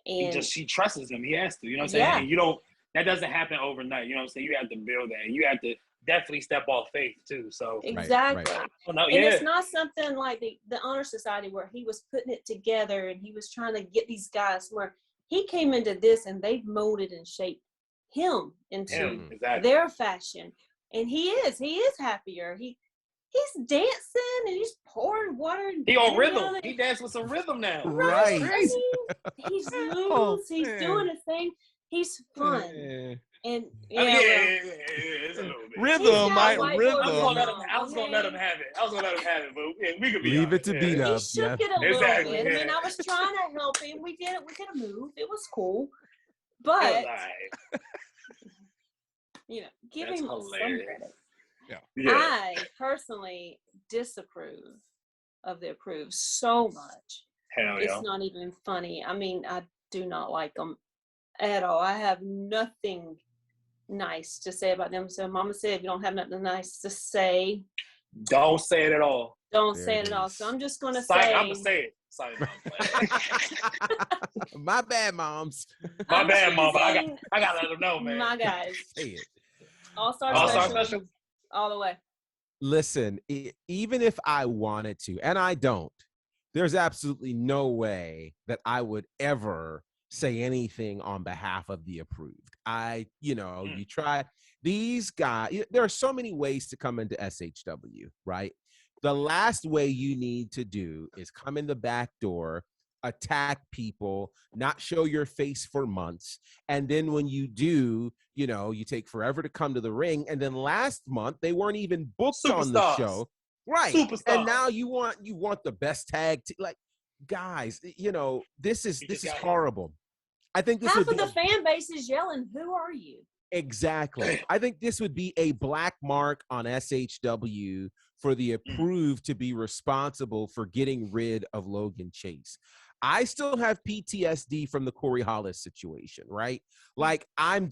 And she trusts him. He has to, you know what I'm saying? Yeah. And that doesn't happen overnight. You know what I'm saying? You have to build that. And you have to definitely step off faith too. So exactly. Right. Oh, no, and it's not something like the Honor Society where he was putting it together and he was trying to get these guys where he came into this and they've molded and shaped him into their fashion. And he is happier. He's dancing and he's pouring water. He on rhythm. He dance with some rhythm now. Right. I mean, he's loose. He's doing his thing. He's fun. And it's a little bit. Rhythm. I was gonna let him have it. But we could be leave it to beat up. He shook it a little bit. I mean, I was trying to help him. We did a move. It was cool. But give him some credit. Yeah. I personally disapprove of the approved so much. Hell yeah. It's not even funny. I mean, I do not like them at all. I have nothing nice to say about them. So Mama said, if you don't have nothing nice to say, don't say it at all. Don't say it at all. So I'm just going to say. I'm going to say it. Sorry, My bad, moms. My bad, mom. I got to let them know, man. My guys. Say it. All-Star special. All the way. Listen, even if I wanted to, and I don't, there's absolutely no way that I would ever say anything on behalf of the approved. You try these guys. There are so many ways to come into SHW, right? The last way you need to do is come in the back door, attack people, not show your face for months. And then when you do, you take forever to come to the ring. And then last month, they weren't even booked on the show. Right. Superstars. And now you want the best tag team. Like, guys, this is horrible. I think this half of the fan base is yelling, "Who are you?" Exactly. I think this would be a black mark on SHW for the approved to be responsible for getting rid of Logan Chase. I still have PTSD from the Corey Hollis situation, right? Like, I'm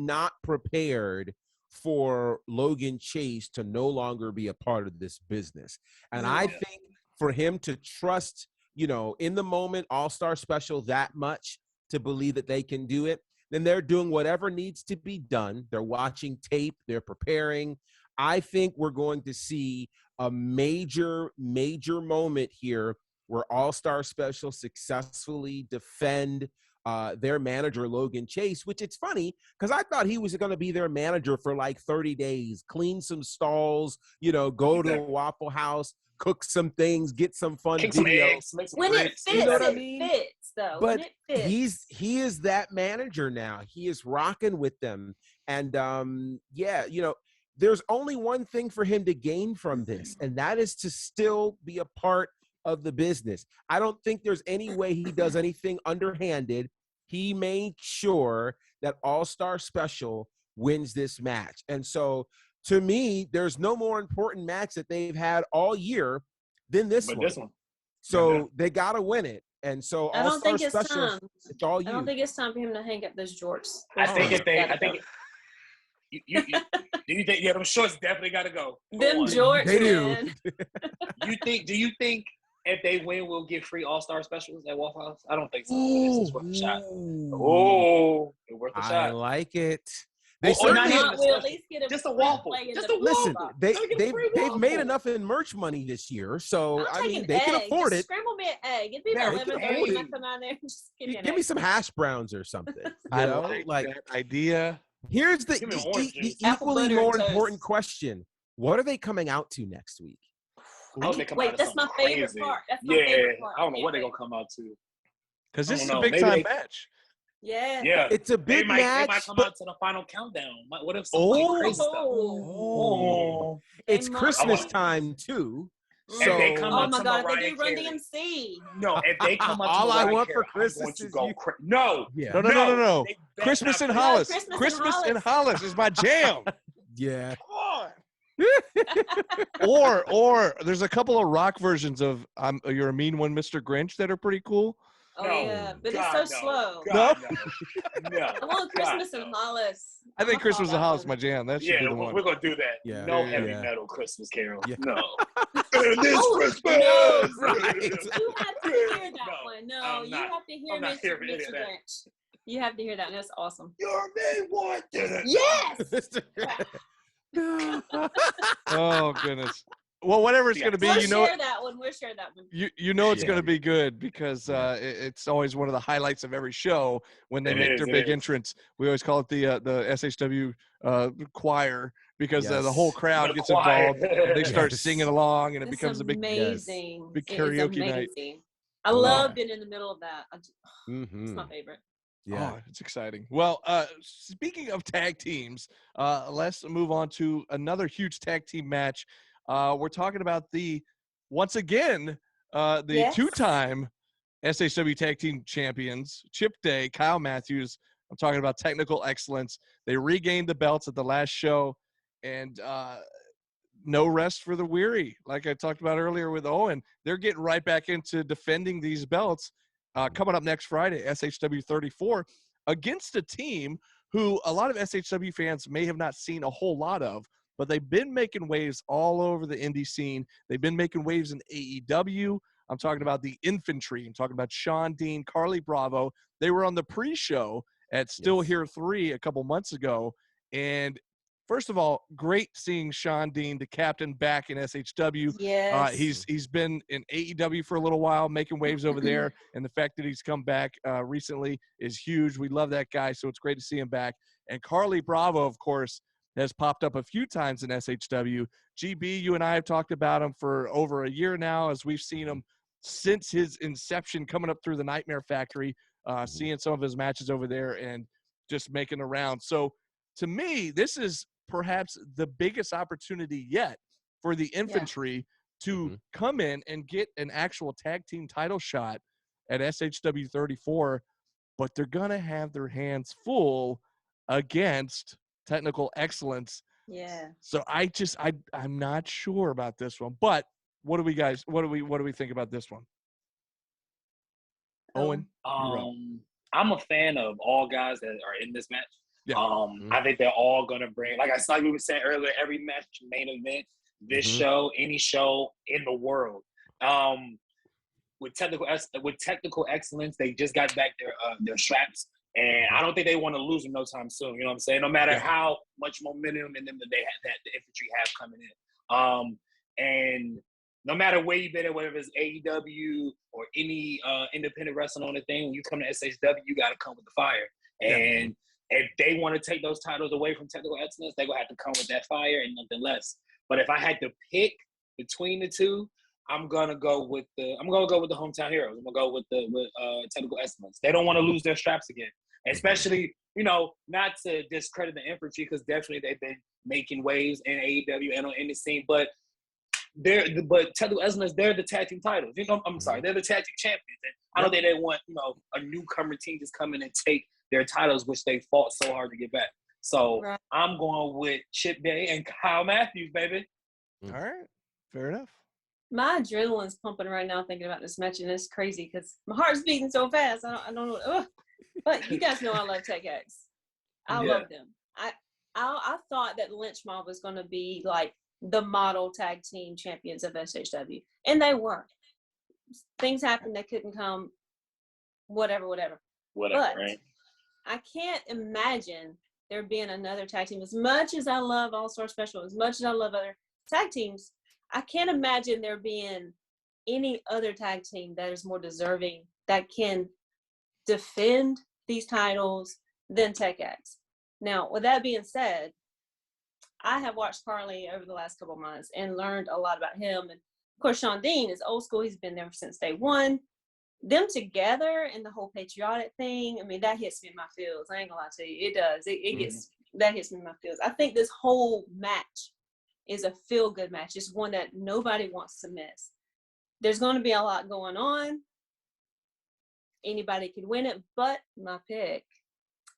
not prepared for Logan Chase to no longer be a part of this business. And I think for him to trust, in the moment, All-Star Special that much to believe that they can do it, then they're doing whatever needs to be done. They're watching tape. They're preparing. I think we're going to see a major, major moment here where All-Star Special successfully defend their manager, Logan Chase, which it's funny because I thought he was going to be their manager for like 30 days, clean some stalls, go to a Waffle House, cook some things, get some fun Kick some video. eggs, make some When it grits. fits, You know what I it mean? fits though. But when it fits. he is that manager now. He is rocking with them. And there's only one thing for him to gain from this, and that is to still be a part of the business. I don't think there's any way he does anything underhanded. He made sure that All-Star Special wins this match. And so to me, there's no more important match that they've had all year than this one. So they got to win it. And so I don't think All-Star it's Special, time. it's all you. I don't think it's time for him to hang up those jorts. I think if they, Gotta I think. go. Do you think? Yeah, them shorts definitely got to go. Them jorts, They do. man. Do you think if they win, we'll get free All-Star specials at Waffle House? I don't think so. It's worth a shot. Oh, it's worth a I shot. like it. Or not certainly- even Not, we'll at least get just a free waffle. play in Just the a waffle. Listen, box. they've made enough in merch money this year, so I'll I take mean an they can egg. afford Just it. Scramble me an egg. It'd be Yeah, about we can 11:30 when I afford come out there and just give me an Give me egg. some hash browns or something. I like like that idea. here's the Give me an orange juice. Apple equally butter and more toast. important question: what are they coming out to next week? I hope they come out Wait, of that's my something favorite crazy. part. That's my Yeah, favorite part. I don't know what Yeah. they're gonna come out to. Because I this is don't a know. big Maybe time they- match. Yeah. Yeah, It's a they big might match, come but out to the final countdown. What if something Oh. crazy stuff? Oh. it's They Christmas might. time too. If they So come Oh out my to God, if they Mariah do Run Carey. DMC. No, if they come out to All I Mariah want for Carey, I'm Christmas going to is go you. No, Yeah. No. They better Christmas not in play- Hollis. Christmas in Christmas in Hollis. Hollis is my jam. Yeah. Come on. or there's a couple of rock versions of You're a Mean One, Mr. Grinch that are pretty cool. Oh No. yeah, but God, it's so no. slow. God, no. I want Christmas God, in no. Hollis. I think I'ma Christmas call in that Hollis is one. my jam. That should Yeah, be the one. we're gonna do that. Yeah. No Yeah. heavy Yeah. metal Christmas Carol. Yeah. No. This Oh, Christmas. no. Right. You have to hear that No, one. No, I'm you not. have to hear I'm not Mr. hearing any of that. Grinch. You have to hear that, and that's awesome. Your name what? Yes. Oh goodness. Well, whatever it's Yeah. going to be, We'll you know, share that one. We'll share that one. you know it's Yeah. going to be good because Yeah. it's always one of the highlights of every show when they It make is, their it big is. entrance. We always call it the SHW choir because the Yes. whole crowd The gets choir. involved. And they start Yes. singing along, and it It's becomes a big. amazing. big It is karaoke night. amazing. I Oh, love yeah. being in the middle of that. It's Mhm. my favorite. Yeah. Oh, it's exciting. Well, speaking of tag teams, let's move on to another huge tag team match. We're talking about once again, the Yes. two-time SHW Tag Team Champions, Chip Day, Kyle Matthews. I'm talking about Technical Excellence. They regained the belts at the last show, and no rest for the weary. Like I talked about earlier with Owen, they're getting right back into defending these belts. Coming up next Friday, SHW 34, against a team who a lot of SHW fans may have not seen a whole lot of, but they've been making waves all over the indie scene. They've been making waves in AEW. I'm talking about the Infantry. I'm talking about Sean Dean, Carly Bravo. They were on the pre-show at Still Yes. Here 3 a couple months ago. And first of all, great seeing Sean Dean, the captain, back in SHW. Yes. He's been in AEW for a little while, making waves over there, and the fact that he's come back recently is huge. We love that guy, so it's great to see him back. And Carly Bravo, of course, has popped up a few times in SHW. GB, you and I have talked about him for over a year now, as we've seen him since his inception, coming up through the Nightmare Factory, seeing some of his matches over there and just making the round. So to me, this is perhaps the biggest opportunity yet for the Infantry to come in and get an actual tag team title shot at SHW 34, but they're going to have their hands full against Technical Excellence. Yeah. So I'm not sure about this one, but what do we think about this one? Owen? you're up. I'm a fan of all guys that are in this match. Yeah. I think they're all gonna bring, like we were saying earlier, every match, main event, this show, any show in the world. With technical excellence, they just got back their straps, and I don't think they want to lose them no time soon. You know what I'm saying? No matter how much momentum in them that the infantry have coming in. And no matter where you've been at, whether it's AEW or any independent wrestling on the thing, when you come to SHW, you got to come with the fire. And if they want to take those titles away from technical excellence, they're going to have to come with that fire and nothing less. But if I had to pick between the two, I'm gonna go with the hometown heroes. I'm gonna go with technical excellence. They don't want to lose their straps again, especially not to discredit the infantry, because definitely they've been making waves in AEW and on the scene. But technical excellence, they're the tag team titles. I'm sorry, they're the tag team champions. And I don't think they want a newcomer team just come in and take their titles, which they fought so hard to get back. So I'm going with Chip Day and Kyle Matthews, baby. All right, fair enough. My adrenaline's pumping right now thinking about this match, and it's crazy because my heart's beating so fast. I don't know. Ugh. But you guys know I love Tech X. I love them. I thought that Lynch Mob was going to be like the model tag team champions of SHW, and they were. Things happened that couldn't come. Whatever. But Right? I can't imagine there being another tag team. As much as I love All Star Special, as much as I love other tag teams, I can't imagine there being any other tag team that is more deserving, that can defend these titles than Tech X. Now, with that being said, I have watched Carly over the last couple of months and learned a lot about him. And of course, Sean Dean is old school. He's been there since day one. Them together and the whole patriotic thing, I mean, that hits me in my feels. I ain't gonna lie to you. It does. It gets, that hits me in my feels. I think this whole match is a feel-good match. It's one that nobody wants to miss. There's going to be a lot going on. Anybody could win it, but my pick,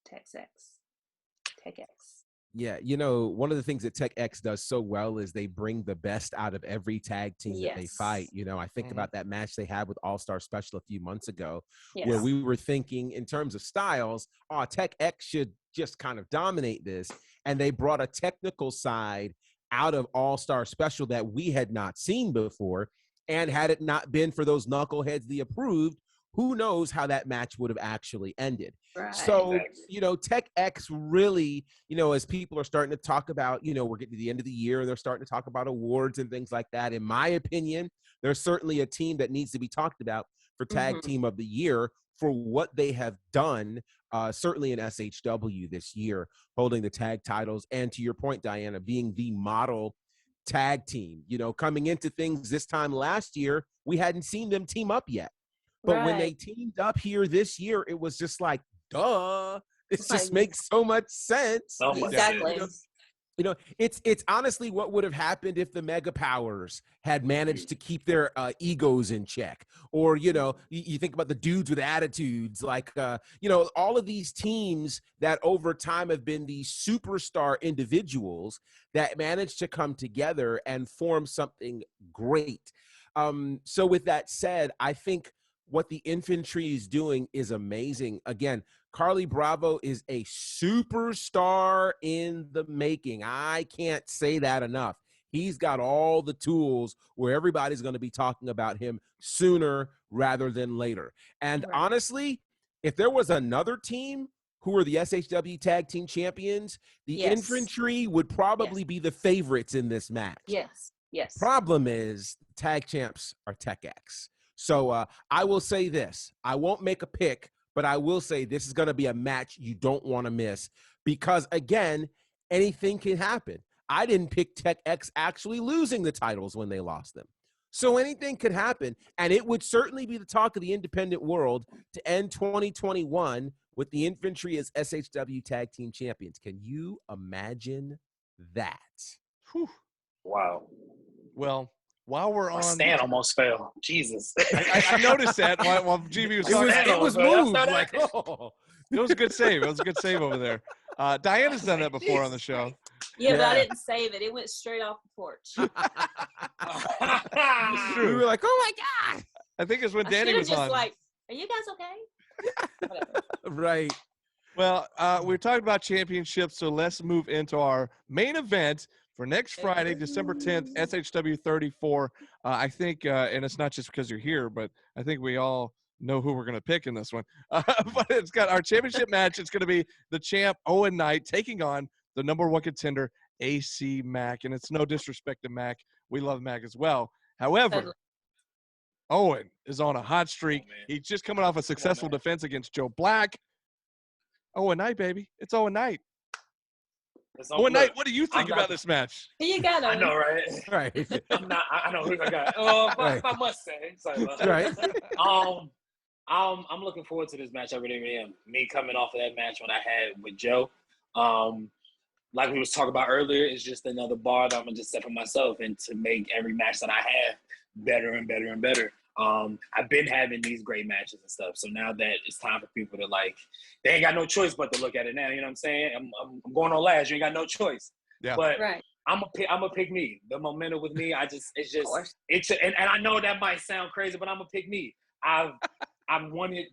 Tech X. Yeah, one of the things that Tech X does so well is they bring the best out of every tag team that they fight. I think about that match they had with All Star Special a few months ago, where we were thinking in terms of styles, Tech X should just kind of dominate this. And they brought a technical side out of All Star Special that we had not seen before. And had it not been for those knuckleheads, the approved, who knows how that match would have actually ended. Right. So, Tech X really, as people are starting to talk about, we're getting to the end of the year, they're starting to talk about awards and things like that. In my opinion, there's certainly a team that needs to be talked about for Tag Team of the Year for what they have done, certainly in SHW this year, holding the tag titles. And to your point, Diana, being the model tag team, coming into things this time last year, we hadn't seen them team up yet. But when they teamed up here this year, it was just like, duh. It just makes so much sense. Oh my Exactly. God. It's honestly what would have happened if the Mega Powers had managed to keep their egos in check. Or, you think about the dudes with attitudes, like, all of these teams that over time have been these superstar individuals that managed to come together and form something great. So with that said, I think what the infantry is doing is amazing. Again, Carly Bravo is a superstar in the making. I can't say that enough. He's got all the tools where everybody's going to be talking about him sooner rather than later. And honestly, if there was another team who were the SHW Tag Team Champions, the infantry would probably be the favorites in this match. Yes. Problem is, tag champs are Tech X. So I will say this. I won't make a pick, but I will say this is going to be a match you don't want to miss because, again, anything can happen. I didn't pick Tech X actually losing the titles when they lost them. So anything could happen, and it would certainly be the talk of the independent world to end 2021 with the infantry as SHW Tag Team Champions. Can you imagine that? Whew. Wow. Well, while we're My on, stand almost fell. Jesus. I noticed that while GB was talking. It was moved. Like, oh. It was a good save. It was a good save over there. Diana's done that before on the show. Yeah, but I didn't save it. It went straight off the porch. We were like, oh my God. I think it's when Danny I was just on. like, are you guys okay? Whatever. Right. Well, we're talking about championships, so let's move into our main event for next Friday, December 10th, SHW 34. I think, and it's not just because you're here, but I think we all know who we're going to pick in this one. But it's got our championship match. It's going to be the champ, Owen Knight, taking on the number one contender, AC Mack. And it's no disrespect to Mack. We love Mack as well. However, Totally. Owen is on a hot streak. man. He's just coming off a successful man. defense against Joe Black. Owen Knight, baby. It's Owen Knight. It's Owen look, Knight, what do you think I'm not- about this match? Who you got, I Owen? know, right? Right. I'm not. I know who I got. Oh, Right. if I must say. Sorry about that. Right. I'm looking forward to this match. I really am. Me coming off of that match when I had with Joe. Like we was talking about earlier, it's just another bar that I'm gonna just set for myself and to make every match that I have better and better and better. I've been having these great matches and stuff. So now that it's time for people to they ain't got no choice but to look at it now. You know what I'm saying? I'm going on last. You ain't got no choice. Yeah. But Right. I'm a pick me. The momentum with me, course. and I know that might sound crazy, but I'm a pick me. I wanted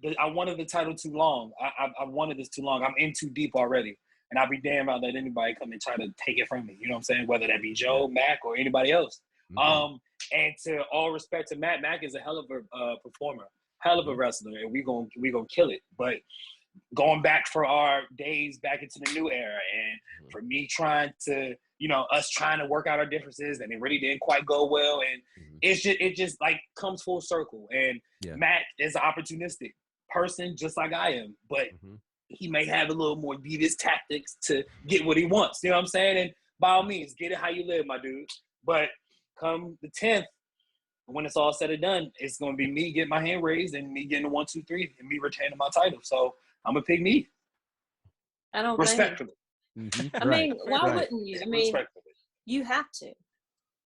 the title too long. I wanted this too long. I'm in too deep already. And I'll be damned about let anybody come and try to take it from me. You know what I'm saying? Whether that be Joe, Mac, or anybody else. Mhm. And to all respect to Mac, Mac is a hell of a performer, hell of a wrestler, and we gonna kill it. But going back for our days back into the new era, and for me trying to, us trying to work out our differences, and it really didn't quite go well, and it just comes full circle. And Yeah. Mac is an opportunistic person, just like I am, but he may have a little more devious tactics to get what he wants. You know what I'm saying? And by all means, get it how you live, my dude. But come the 10th, when it's all said and done, it's going to be me getting my hand raised and me getting the 1, 2, 3 and me retaining my title. So I'm going to pick me. I don't blame you. Respectfully. I mean, why right. wouldn't you? I mean, Respectfully. you have to.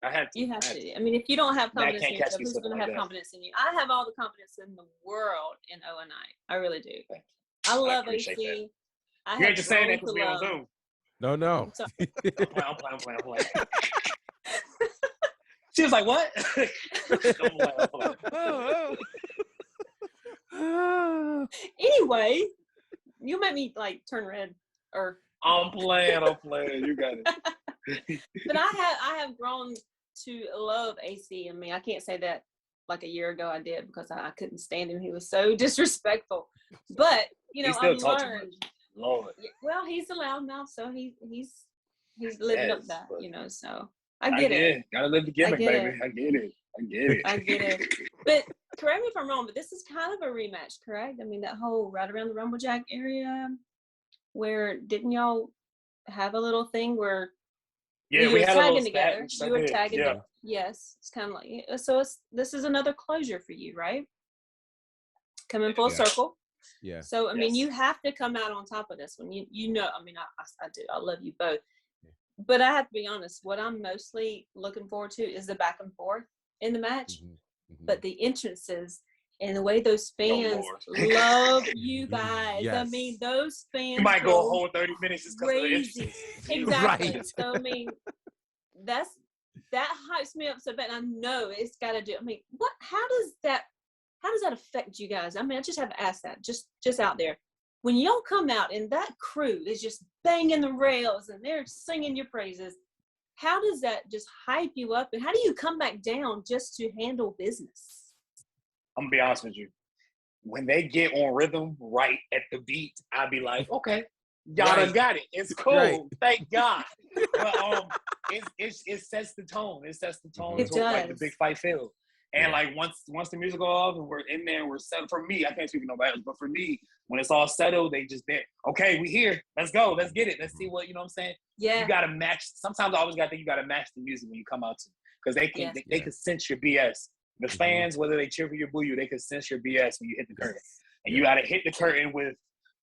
I had to. You have I had to. I mean, if you don't have Matt confidence can't in catch yourself, me who's slipping going to like have that. confidence in you? I have all the confidence in the world in Owen Knight. I really do. Thank I love appreciate AC. I You have ain't just saying that grown because to we on love- Zoom. No. So- I'm playing. She was like, what? I'm playing. Anyway, you make me turn red, I'm playing. You got it. but I have grown to love AC. I mean, I can't say that like a year ago I did because I couldn't stand him. He was so disrespectful. But He still I've talks too learned. Lord. Well, he's allowed now, so he's living up Yes, that, but- So I get it. Gotta live the gimmick, get baby. it. I get it. I get it. But correct me if I'm wrong, but this is kind of a rematch, correct? I mean, that whole right around the Rumble Jack area, where didn't y'all have a little thing where Yeah, you we were had a little tagging spat. together? We sure You were did. tagging. Yeah. Yes, it's kind of like so. This is another closure for you, right? Coming full Yeah. circle. Yeah. So I mean, Yes. you have to come out on top of this one. You know, I mean, I do. I love you both, but I have to be honest. What I'm mostly looking forward to is the back and forth in the match, but the entrances and the way those fans Lord. love you guys. I Yes. mean, those fans. You might go a whole 30 minutes just because of the crazy. entrances. Exactly. Right. So I mean, that hypes me up so bad. And I know it's got to do. I mean, how does that affect you guys? I mean, I just have to ask that, just out there. When y'all come out and that crew is just banging the rails and they're singing your praises, how does that just hype you up? And how do you come back down just to handle business? I'm gonna be honest with you. When they get on rhythm right at the beat, I'll be like, okay, y'all Right. done got it. It's cool. Right. Thank God. But it sets the tone. It sets the tone It to like the does. big fight feel. And Yeah. once the music go off and we're in there and we're settled, for me, I can't speak for nobody else, but for me, when it's all settled, they just there. Okay, we here. Let's go. Let's get it. Let's see what, you know what I'm saying? Yeah. You gotta match. Sometimes I always gotta think you gotta match the music when you come out to, because they can Yes. they can sense your BS. The Mhm. fans, whether they cheer for you or boo you, they can sense your BS when you hit the curtain. And you Yeah. gotta hit the curtain with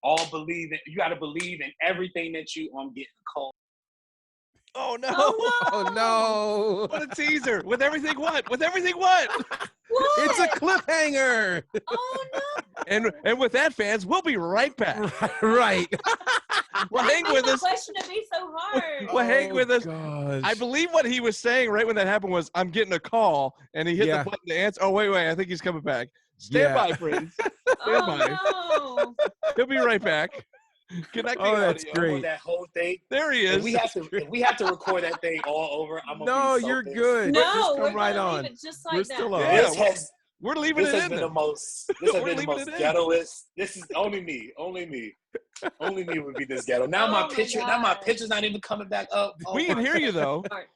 all believing. You gotta believe in everything that you getting a call. Oh no! Oh no! What a teaser! With everything what? With everything what? What? It's a cliffhanger. Oh no! And with that, fans, we'll be right back. Right. Well, I hang didn't with mean us. the question to be so hard. Well, hang with us. Gosh. I believe what he was saying right when that happened was, "I'm getting a call," and he hit Yeah. the button to answer. Oh wait, I think he's coming back. Stand by, friends. Stand by. Oh no! He'll be right back. Connecting Oh, that's audio. great. That whole thing. There he If is. we have to record that thing all over, I'm gonna No, be so you're pissed. good. No, Just come we're right gonna on. leave it just like We're that. still on. Yeah, We're leaving This it has in been there. the most. This has We're been the leaving most it in. ghettoest. This is only me. Only me would be this ghetto. Now Oh my my picture's God. not even coming back up. Oh We can my hear you though. All right.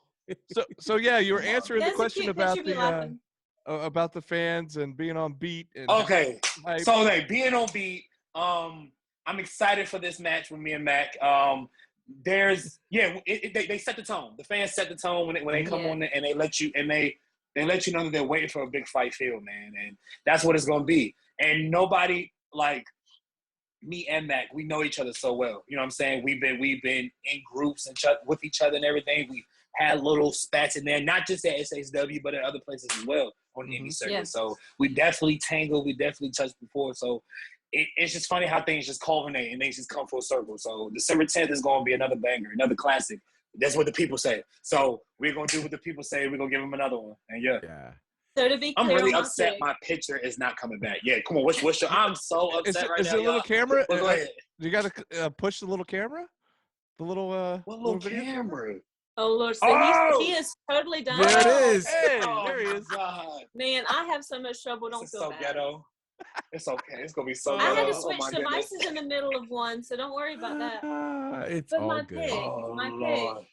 So yeah, you were answering the That's a question cute picture. about Be the laughing. about the fans and being on beat. And Okay, hype. so like being on beat, I'm excited for this match with me and Mac. They set the tone. The fans set the tone when they come Yeah. on and they let you know that they're waiting for a big fight feel, man, and that's what it's gonna be. And nobody like me and Mac, we know each other so well. You know what I'm saying? We've been in groups and with each other and everything. We had little spats in there, not just at SHW, but at other places as well on the indie circuit. Yeah. So we definitely tangled. We definitely touched before. So it's just funny how things just culminate and things just come full circle. So December 10th is going to be another banger, another classic. That's what the people say. So we're going to do what the people say. We're going to give them another one. And yeah. So to be clear, I'm really on my upset pick, my picture is not coming back. Yeah, come on. What's your? I'm so upset right is now, it a little y'all. camera? Well, go ahead. You got to push the little camera. The little What little video camera? oh Lord, so Oh! he is totally done. There it is. Hey, Oh, there he my is. God. Man, I have so much trouble. Don't This is feel so bad. ghetto. It's okay. It's gonna be so I had ghetto. to switch oh, my goodness. devices in the middle of one, so don't worry about that. It's But all my good. pick, Oh, my Lord. pick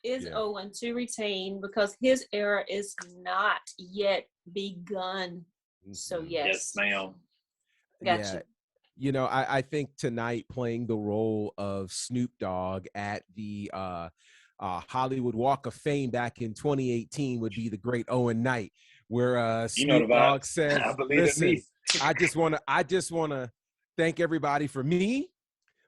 is Yeah. Owen to retain because his era is not yet begun. So Mhm. yes, Yes, ma'am. gotcha. You know, I think tonight playing the role of Snoop Dogg at the Hollywood Walk of Fame back in 2018 would be the great Owen Knight, where You know the Snoop vibe. Dogg says, I believe in me. "Listen, I just want to thank everybody for me,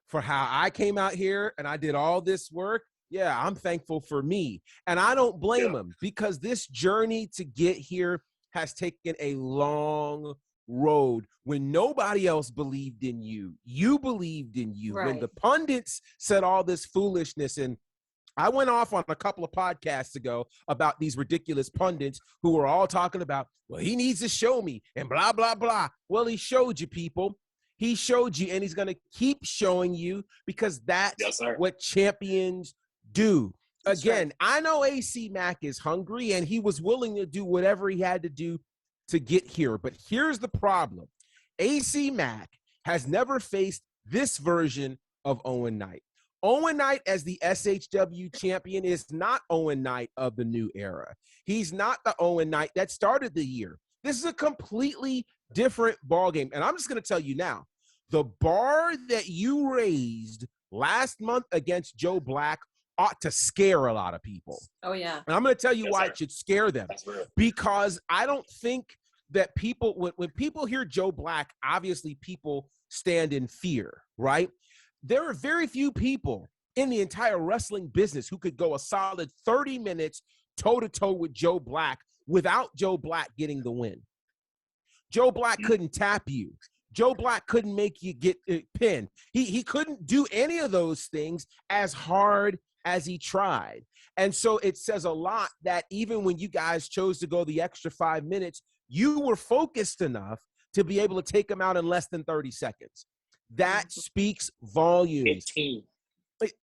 for how I came out here and I did all this work. Yeah, I'm thankful for me. And I don't blame him because this journey to get here has taken a long road when nobody else believed in you. You believed in you. When Right. the pundits said all this foolishness, and I went off on a couple of podcasts ago about these ridiculous pundits who were all talking about, well, he needs to show me and blah, blah, blah. Well, he showed you, people. He showed you, and he's going to keep showing you because that's Yes, sir. what champions do. That's Again, I know AC Mack is hungry, and he was willing to do whatever he had to do to get here. But here's the problem. AC Mack has never faced this version of Owen Knight. Owen Knight as the SHW champion is not Owen Knight of the new era. He's not the Owen Knight that started the year. This is a completely different ballgame. And I'm just going to tell you now, the bar that you raised last month against Joe Black ought to scare a lot of people. Oh yeah. And I'm going to tell you Yes, why sir. it should scare them. That's real. Because I don't think that people, when people hear Joe Black, obviously people stand in fear, right? There are very few people in the entire wrestling business who could go a solid 30 minutes toe-to-toe with Joe Black without Joe Black getting the win. Joe Black couldn't tap you. Joe Black couldn't make you get pinned. He couldn't do any of those things as hard as he tried. And so it says a lot that even when you guys chose to go the extra 5 minutes, you were focused enough to be able to take him out in less than 30 seconds. That speaks volumes. 15.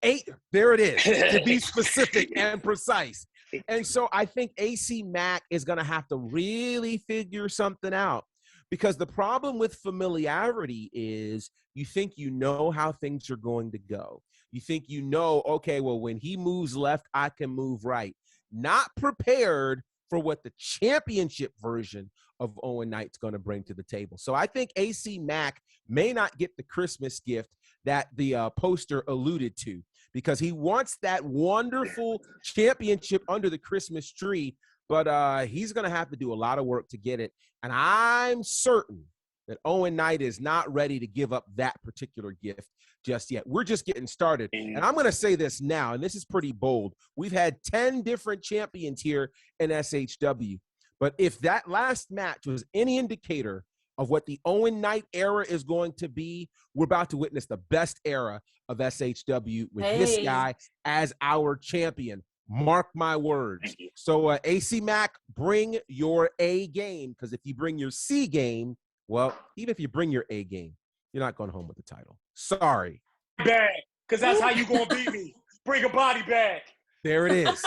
8, there it is, to be specific and precise. And so I think AC Mack is going to have to really figure something out, because the problem with familiarity is you think you know how things are going to go. You think you know, okay, well, when he moves left, I can move right. Not prepared for what the championship version of Owen Knight's going to bring to the table. So I think AC Mack may not get the Christmas gift that the poster alluded to, because he wants that wonderful championship under the Christmas tree, but he's going to have to do a lot of work to get it. And I'm certain that Owen Knight is not ready to give up that particular gift just yet. We're just getting started. And I'm going to say this now, and this is pretty bold. We've had 10 different champions here in SHW. But if that last match was any indicator of what the Owen Knight era is going to be, we're about to witness the best era of SHW with this guy as our champion. Mark my words. So AC Mack, bring your A game, because if you bring your C game, well, even if you bring your A game, you're not going home with the title. Sorry. Back, because that's how you going to beat me. Bring a body back. There it is.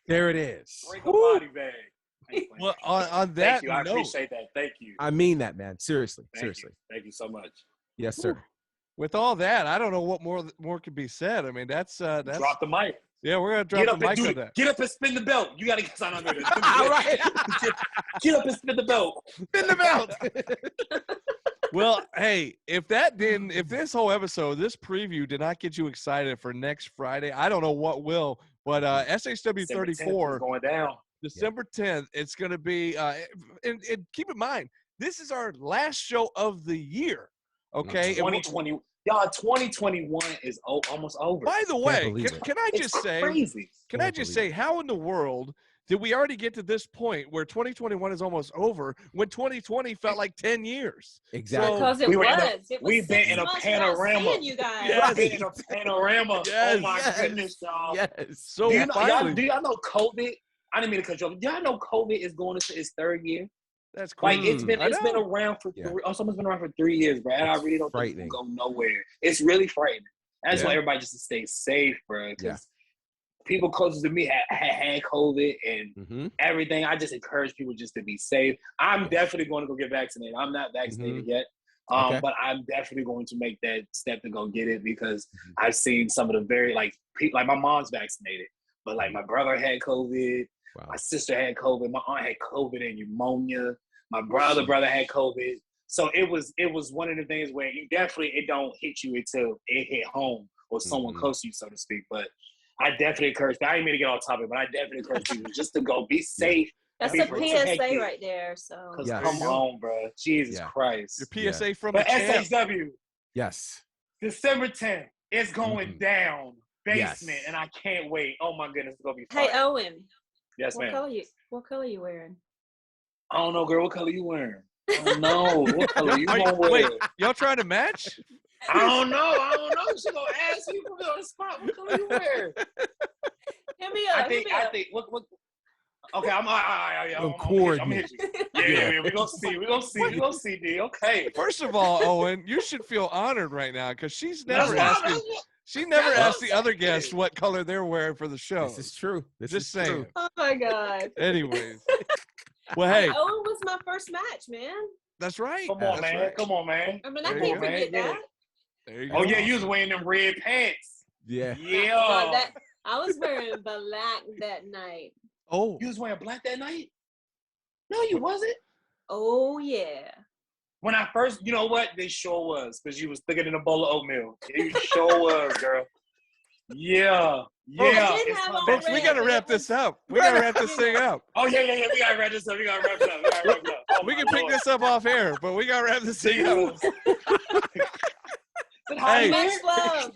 There it is. Bring a body back. Well, on that Thank you. I note, appreciate that. Thank you. I mean that, man. Seriously. Thank Seriously. you. Thank you so much. Yes, sir. with all that, I don't know what more could be said. I mean, that's Drop the mic. Yeah, we're gonna drop the mic on that. Get up and spin the belt. You gotta get something under there. All right. Get up and spin the belt. Spin the belt. Well, hey, if this whole episode, this preview did not get you excited for next Friday, I don't know what will. But SHW 34 going down. December 10th, it's going to be, and keep in mind, this is our last show of the year, okay? 2020, y'all, 2021 is almost over. By the way, believe it. can I just say, crazy. can I just say, how in the world did we already get to this point where 2021 is almost over when 2020 felt like 10 years? Exactly. Because it was. We've been in a panorama. You guys. Yes. We've been in a panorama. Yes. Oh my goodness, y'all. Yes. So Do finally, y'all know COVID? I didn't mean to cut you off. Do y'all know COVID is going into its third year? that's cool. Like it's been I been know. around for Yeah. almost been around for 3 years, bro. And I really don't think frightening. it'll go nowhere. It's really frightening. That's Yeah. why everybody just to stay safe, bro. Because Yeah. people closest to me had COVID and Mm-hmm. everything. I just encourage people just to be safe. I'm definitely going to go get vaccinated. I'm not vaccinated yet. Okay. But I'm definitely going to make that step to go get it because I've seen some of the very people, like my mom's vaccinated, but like my brother had COVID, Wow. my sister had COVID, my aunt had COVID and pneumonia, my brother had COVID. So it was one of the things where it don't hit you until it hit home or someone close to you, so to speak. But I definitely encourage. I didn't mean to get off topic, but I definitely encourage people just to go be safe. That's be a protected. PSA right there. So Cause Yeah. come on, bro, Jesus Yeah. Christ. Your PSA from But the champ. SHW, Yes. December 10th, it's going Mhm. down Yes. basement, and I can't wait. Oh my goodness, it's gonna be hey fun. Owen, Yes, what ma'am. color you wearing? I don't know, girl. What color you wearing? I don't know. What color you Are gonna wear? wait, y'all trying to match? I don't know. She gonna ask you, put me on the spot. What color you wear? Hit me up. I think. What? Okay, I'm Go I'm coordinate. hit you. Yeah. We gonna see. D. Okay. First of all, Owen, you should feel honored right now because she's That's never why asked I'm- she never That's asked what the I'm other saying. guests what color they're wearing for the show. This is true. This Just is saying. true. Oh my God. Anyways. Well, hey, Owen was my first match, man. that's right. Come on, That's man. right. Come on, man. I mean, There I you can't go, man. forget Yeah. that. There you go. Oh yeah, you was wearing them red pants. Yeah. Yeah. Well, I was wearing black that night. Oh, You was wearing black that night? No, you wasn't. Oh yeah. When I first, you know what? They sure was, because you was thicker than a bowl of oatmeal. You sure was, girl. Yeah. I Yeah. did It's have my on folks, we red, got to but wrap it was- this up. We got to wrap this thing up. Oh, yeah. We got to wrap this up. Oh, We my can pick Lord. this up off air, but we got to wrap this thing up. Hey. Much love.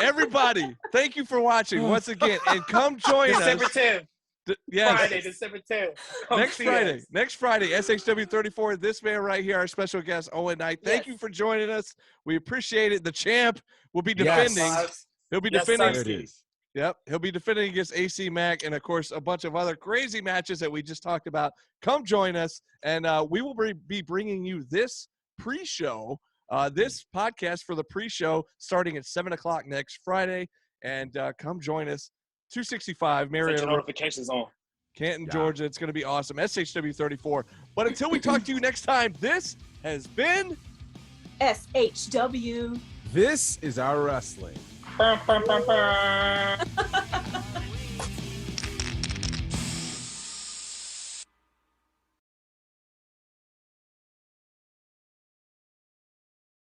Everybody, thank you for watching once again. And come join December us. 10th. Yes. Friday, December 10th. Come Next see Friday, us. SHW 34. This man right here, our special guest, Owen Knight. Thank you for joining us. We appreciate it. The champ will be Yes. defending. He'll be Yes, defending. There sir. it is. Yep, he'll be defending against AC Mack and, of course, a bunch of other crazy matches that we just talked about. Come join us, and we will be bringing you this pre-show, this podcast for the pre-show starting at 7 o'clock next Friday. And come join us. 265 Set Marietta your Road, notifications on. Canton, Yeah. Georgia. It's going to be awesome. SHW 34. But until we talk to you next time, this has been SHW. This is our wrestling. Bum, bum, bum, bum.